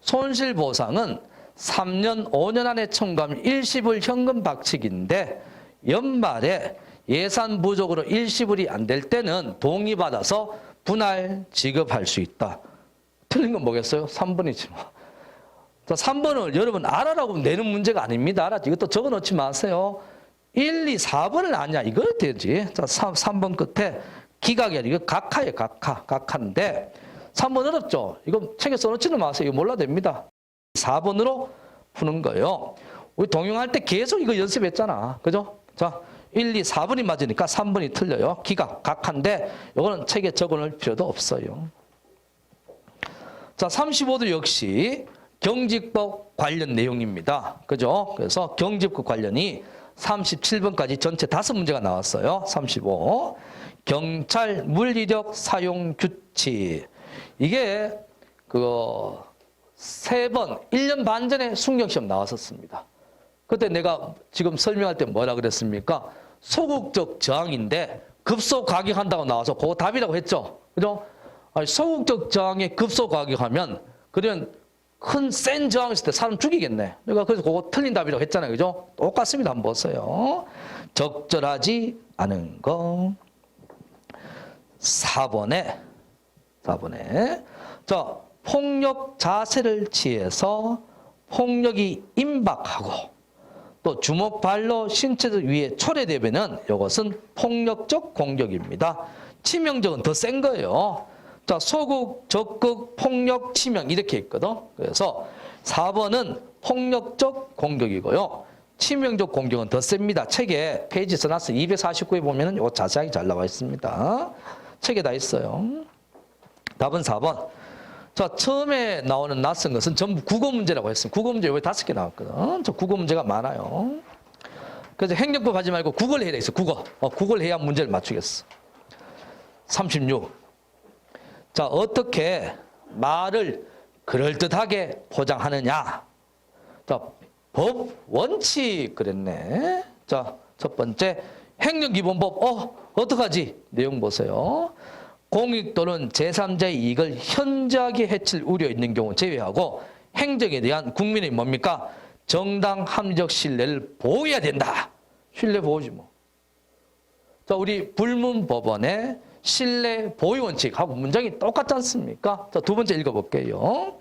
손실보상은 3년, 5년 안에 청구하면 일시불 현금 박치기인데 연말에 예산 부족으로 일시불이 안 될 때는 동의받아서 분할 지급할 수 있다. 틀린 건 뭐겠어요? 3번이지 뭐. 자, 3번을 여러분 알아라고 내는 문제가 아닙니다. 알았지? 이것도 적어 놓지 마세요. 1, 2, 4번을 아냐 이거 되지. 자, 3번 끝에 기각이 아니라 이거 각하예요. 각하인데 3번 어렵죠? 이거 책에 써놓지는 마세요. 이거 몰라도 됩니다. 4번으로 푸는 거예요. 우리 동영할 때 계속 이거 연습했잖아. 그죠? 자, 1, 2, 4번이 맞으니까 3번이 틀려요. 기각, 각한데 이거는 책에 적어놓을 필요도 없어요. 자, 35도 역시 경직법 관련 내용입니다. 그죠? 그래서 경직법 관련이 37번까지 전체 5문제가 나왔어요. 35. 경찰 물리력 사용 규칙. 이게 그거 3번, 1년 반 전에 순경시험 나왔었습니다. 그때 내가 지금 설명할 때 뭐라 그랬습니까? 소극적 저항인데 급소 가격한다고 나와서 그거 답이라고 했죠. 그죠? 아니, 소극적 저항에 급소 가격하면 그러면 큰 센 저항 있을 때 사람 죽이겠네. 내가 그래서 그거 틀린 답이라고 했잖아요. 그죠? 똑같습니다. 한번 보세요. 적절하지 않은 거. 4번에 자, 폭력 자세를 취해서 폭력이 임박하고 또 주먹 발로 신체 위에 초래되면은 이것은 폭력적 공격입니다. 치명적은 더 센 거예요. 자, 소극, 적극, 폭력, 치명 이렇게 있거든. 그래서 4번은 폭력적 공격이고요. 치명적 공격은 더 셉니다. 책에 페이지 써놨어요. 249에 보면은 이거 자세하게 잘 나와 있습니다. 책에 다 있어요. 답은 4번. 자, 처음에 나오는 낯선 것은 전부 국어 문제라고 했어요. 국어 문제 여기 5개 나왔거든. 저 국어 문제가 많아요. 그래서 행정법 하지 말고 국어를 해야 되겠어. 국어. 국어를 해야 문제를 맞추겠어. 36. 자, 어떻게 말을 그럴듯하게 포장하느냐. 자, 법 원칙 그랬네. 자, 첫 번째 행정기본법. 어떡하지? 내용 보세요. 공익 또는 제3자의 이익을 현저하게 해칠 우려 있는 경우 제외하고 행정에 대한 국민의 뭡니까? 정당 합리적 신뢰를 보호해야 된다. 신뢰 보호지 뭐. 자, 우리 불문법원의 신뢰 보호 원칙하고 문장이 똑같지 않습니까? 자, 두 번째 읽어볼게요.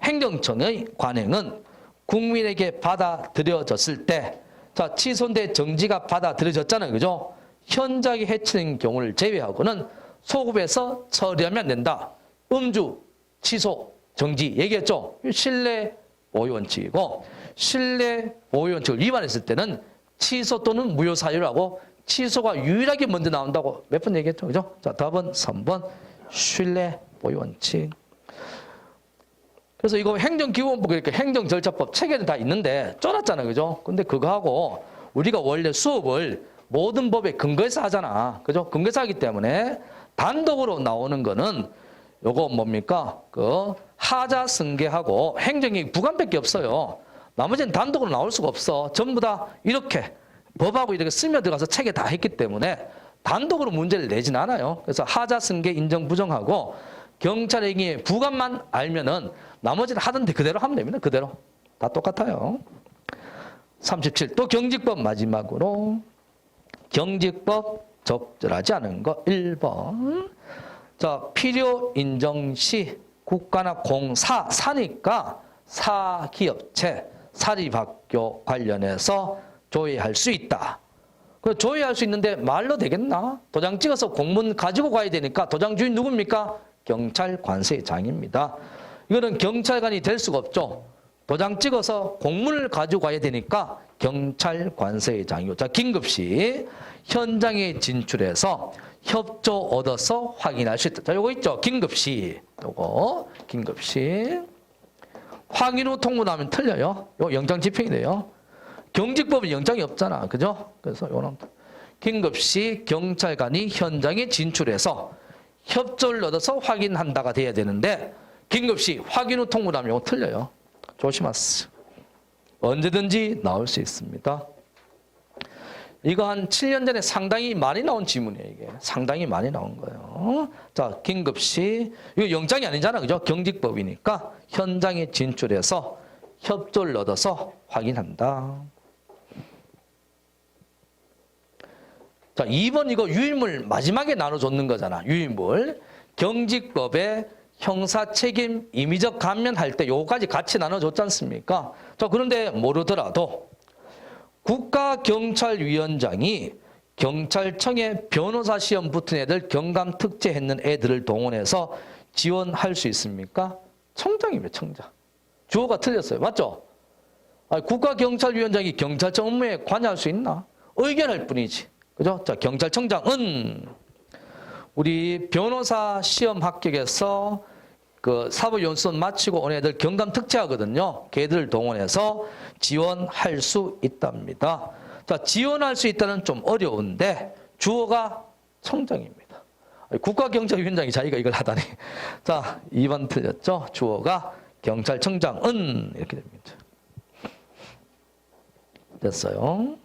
행정청의 관행은 국민에게 받아들여졌을 때, 자, 취소인데 정지가 받아들여졌잖아요. 그죠? 현저하게 해치는 경우를 제외하고는 소급해서 처리하면 안 된다. 음주, 취소, 정지 얘기했죠. 신뢰 보호 원칙이고 신뢰 보호 원칙을 위반했을 때는 취소 또는 무효 사유라고 취소가 유일하게 먼저 나온다고 몇 번 얘기했죠. 그죠? 자, 답은 3번 신뢰 보호 원칙. 그래서 이거 행정기본법 그러니까 행정절차법 책에는 다 있는데 쫄았잖아요. 그죠? 근데 그거하고 우리가 원래 수업을 모든 법에 근거해서 하잖아. 그죠? 근거해서 하기 때문에 단독으로 나오는 거는 요거 뭡니까? 그 하자 승계하고 행정이 부관밖에 없어요. 나머지는 단독으로 나올 수가 없어. 전부 다 이렇게 법하고 이렇게 스며들어가서 책에 다 했기 때문에 단독으로 문제를 내진 않아요. 그래서 하자 승계 인정 부정하고 경찰 행위의 부관만 알면은 나머지는 하던데 그대로 하면 됩니다. 그대로. 다 똑같아요. 37. 또 경직법 마지막으로 경직법 적절하지 않은 거 1번. 자, 필요 인정 시 국가나 공사, 사니까 사기업체, 사립학교 관련해서 조회할 수 있다. 그 조회할 수 있는데 말로 되겠나? 도장 찍어서 공문 가지고 가야 되니까 도장 주인 누굽니까? 경찰 관세장입니다. 이거는 경찰관이 될 수가 없죠. 도장 찍어서 공문을 가지고 가야 되니까 경찰 관세장이요. 자, 긴급시 현장에 진출해서 협조 얻어서 확인할 수 있다. 자, 요거 있죠. 긴급시. 요거 긴급시. 확인 후 통보하면 틀려요. 요 영장 집행이 돼요. 경직법은 영장이 없잖아. 그죠? 그래서 요는 긴급시 경찰관이 현장에 진출해서 협조를 얻어서 확인한다가 돼야 되는데 긴급시 확인 후 통보하면 요거 틀려요. 조심하세요. 언제든지 나올 수 있습니다. 이거 한 7년 전에 상당히 많이 나온 지문이에요. 이게 상당히 많이 나온 거예요. 자, 긴급시 이거 영장이 아니잖아. 그죠? 경직법이니까 현장에 진출해서 협조를 얻어서 확인한다. 자, 2번 이거 유인물 마지막에 나눠줬는 거잖아. 유인물. 경직법에 형사책임 임의적 감면할 때 요거까지 같이 나눠줬지 않습니까? 자, 그런데 모르더라도 국가경찰위원장이 경찰청에 변호사 시험 붙은 애들 경감 특채했는 애들을 동원해서 지원할 수 있습니까? 청장이면 청장. 주어가 틀렸어요. 맞죠? 아니, 국가경찰위원장이 경찰청 업무에 관여할 수 있나? 의견할 뿐이지. 그죠? 자, 경찰청장은 우리 변호사 시험 합격해서 그 사법연수원 마치고 온 애들 경감 특채하거든요. 걔들 동원해서 지원할 수 있답니다. 자, 지원할 수 있다는 좀 어려운데 주어가 청장입니다. 국가경찰위원장이 자기가 이걸 하다니. 자, 2번 틀렸죠? 주어가 경찰청장은 이렇게 됩니다. 됐어요.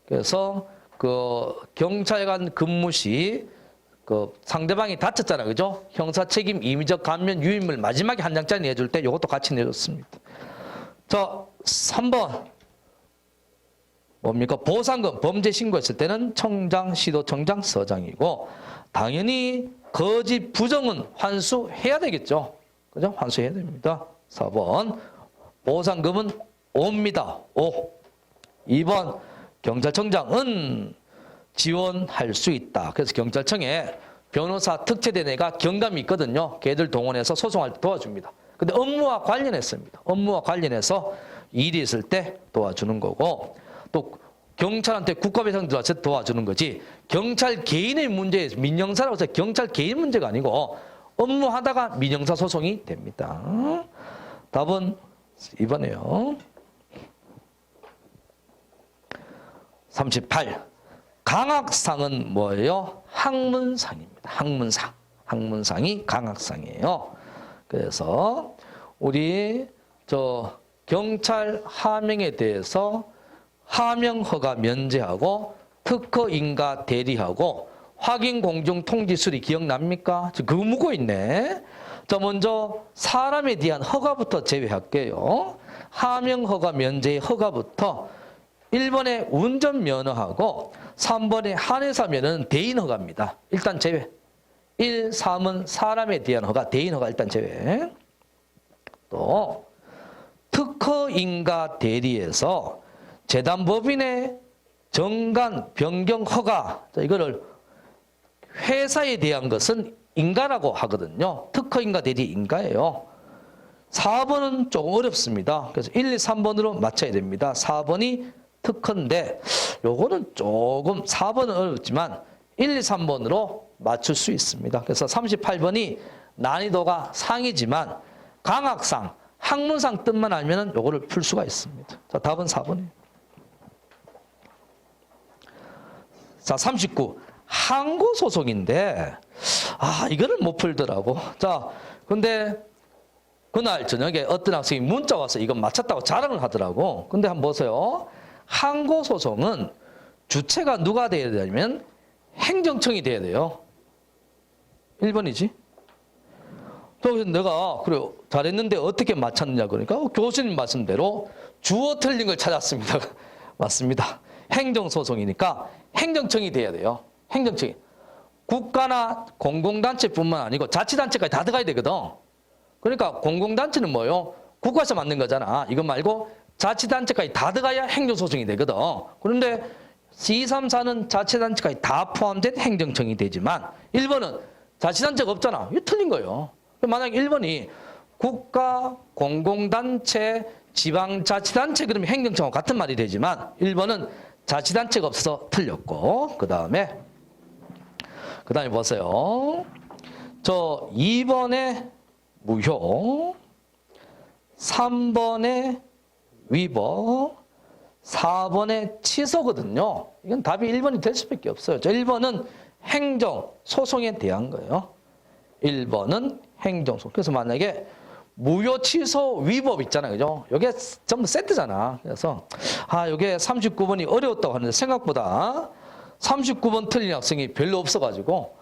그래서 그 경찰관 근무 시 그 상대방이 다쳤잖아요. 그죠? 형사책임 임의적 감면 유인물 마지막에 한 장짜리 내줄 때 이것도 같이 내줬습니다. 자, 3번. 뭡니까? 보상금 범죄 신고했을 때는 청장, 시도청장, 서장이고 당연히 거짓 부정은 환수해야 되겠죠. 그죠? 환수해야 됩니다. 4번. 보상금은 5입니다. 5. 2번. 경찰청장은 지원할 수 있다. 그래서 경찰청에 변호사 특채된 애가 경감이 있거든요. 걔들 동원해서 소송할 때 도와줍니다. 근데 업무와 관련했습니다. 업무와 관련해서 일이 있을 때 도와주는 거고 또 경찰한테 국가배상 들어와서 도와주는 거지 경찰 개인의 문제, 민형사라고 해서 경찰 개인 문제가 아니고 업무하다가 민형사 소송이 됩니다. 답은 2번이에요. 38. 강학상은 뭐예요? 학문상입니다. 학문상. 학문상이 강학상이에요. 그래서 우리 저 경찰 하명에 대해서 하명 허가 면제하고 특허 인가 대리하고 확인 공중 통지 수리 기억납니까? 그거 묻고 있네. 자, 먼저 사람에 대한 허가부터 제외할게요. 하명 허가 면제의 허가부터 1번에 운전면허하고 3번에 한의사 면허는 대인 허가입니다. 일단 제외. 1, 3은 사람에 대한 허가, 대인 허가 일단 제외. 또 특허 인가 대리에서 재단법인의 정관 변경 허가, 자, 이거를 회사에 대한 것은 인가라고 하거든요. 특허 인가 대리 인가예요. 4번은 조금 어렵습니다. 그래서 1, 2, 3번으로 맞춰야 됩니다. 4번이 특허인데 요거는 조금 4번은 어렵지만 1, 2, 3번으로 맞출 수 있습니다. 그래서 38번이 난이도가 상이지만 강학상, 학문상 뜻만 알면 요거를 풀 수가 있습니다. 자, 답은 4번이에요. 자, 39. 항고소송인데 이거를 못 풀더라고. 자, 근데 그날 저녁에 어떤 학생이 문자 와서 이거 맞췄다고 자랑을 하더라고. 근데 한번 보세요. 항고소송은 주체가 누가 돼야 되냐면 행정청이 돼야 돼요. 1번이지. 그래서 내가 그래 잘했는데 어떻게 맞췄느냐 그러니까 교수님 말씀대로 주어 틀린 걸 찾았습니다. 맞습니다. 행정소송이니까 행정청이 돼야 돼요. 행정청이. 국가나 공공단체뿐만 아니고 자치단체까지 다 들어가야 되거든. 그러니까 공공단체는 뭐요? 국가에서 만든 거잖아. 이거 말고 자치단체까지 다 들어가야 행정소송이 되거든. 그런데 2, 3, 4는 자치단체까지 다 포함된 행정청이 되지만 1번은 자치단체가 없잖아. 이거 틀린 거예요. 만약 1번이 국가, 공공단체, 지방자치단체 그러면 행정청하고 같은 말이 되지만 1번은 자치단체가 없어서 틀렸고 그 다음에 보세요. 저 2번에 무효, 3번에 위법, 4번에 취소거든요. 이건 답이 1번이 될 수밖에 없어요. 1번은 행정, 소송에 대한 거예요. 1번은 행정소송. 그래서 만약에 무효, 취소, 위법 있잖아요. 그죠? 이게 전부 세트잖아. 그래서, 이게 39번이 어려웠다고 하는데 생각보다 39번 틀린 학생이 별로 없어가지고,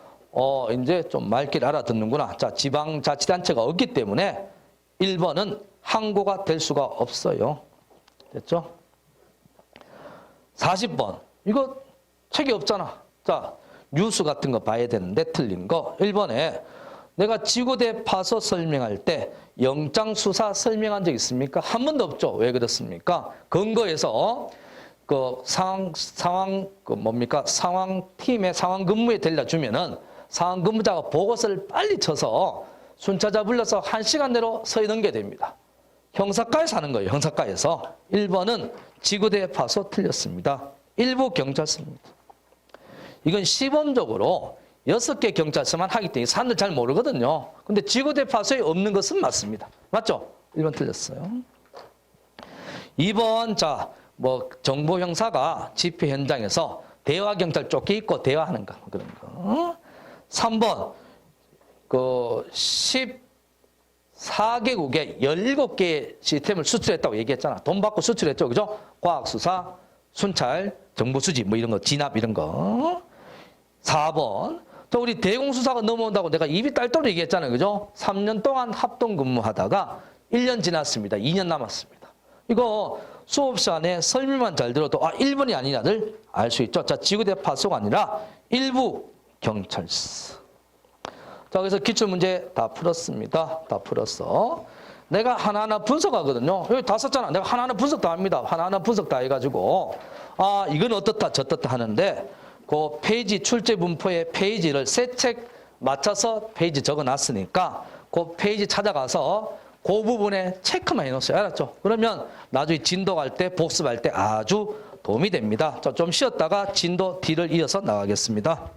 이제 좀 말귀를 알아듣는구나. 자, 지방자치단체가 없기 때문에 1번은 항고가 될 수가 없어요. 됐죠? 40번. 이거 책이 없잖아. 자, 뉴스 같은 거 봐야 되는데 틀린 거. 1번에 내가 지구대 파서 설명할 때 영장수사 설명한 적 있습니까? 한 번도 없죠. 왜 그렇습니까? 근거에서 그 상황팀의 상황 근무에 들려주면은 상황 근무자가 보고서를 빨리 쳐서 순찰자 불러서 1시간 내로 서에 넘겨야 됩니다. 형사과에서 하는 거예요. 형사과에서. 1번은 지구대 파소 틀렸습니다. 일부 경찰서입니다. 이건 시범적으로 6개 경찰서만 하기 때문에 사람들 잘 모르거든요. 근데 지구대 파소에 없는 것은 맞습니다. 맞죠? 1번 틀렸어요. 2번, 자, 뭐, 정보 형사가 집회 현장에서 대화 경찰 쫓기 있고 대화하는 거, 그런 거. 3번, 그, 14개국에 17개의 시스템을 수출했다고 얘기했잖아. 돈 받고 수출했죠. 그죠? 과학수사, 순찰, 정보수집, 뭐 이런 거, 진압 이런 거. 4번, 또 우리 대공수사가 넘어온다고 내가 입이 딸도록 얘기했잖아요. 그죠? 3년 동안 합동 근무하다가 1년 지났습니다. 2년 남았습니다. 이거 수업 시간에 설명만 잘 들어도 1번이 아니냐를 알 수 있죠. 자, 지구대 파소가 아니라 일부 경찰서. 자, 그래서 기출문제 다 풀었습니다. 다 풀었어. 내가 하나하나 분석하거든요. 여기 다 썼잖아. 내가 하나하나 분석 다 합니다. 하나하나 분석 다 해가지고 이건 어떻다 저떻다 하는데 그 페이지 출제 분포의 페이지를 세 책 맞춰서 페이지 적어놨으니까 그 페이지 찾아가서 그 부분에 체크만 해놓으세요. 알았죠? 그러면 나중에 진도 갈 때 복습할 때 아주 도움이 됩니다. 자, 좀 쉬었다가 진도 D를 이어서 나가겠습니다.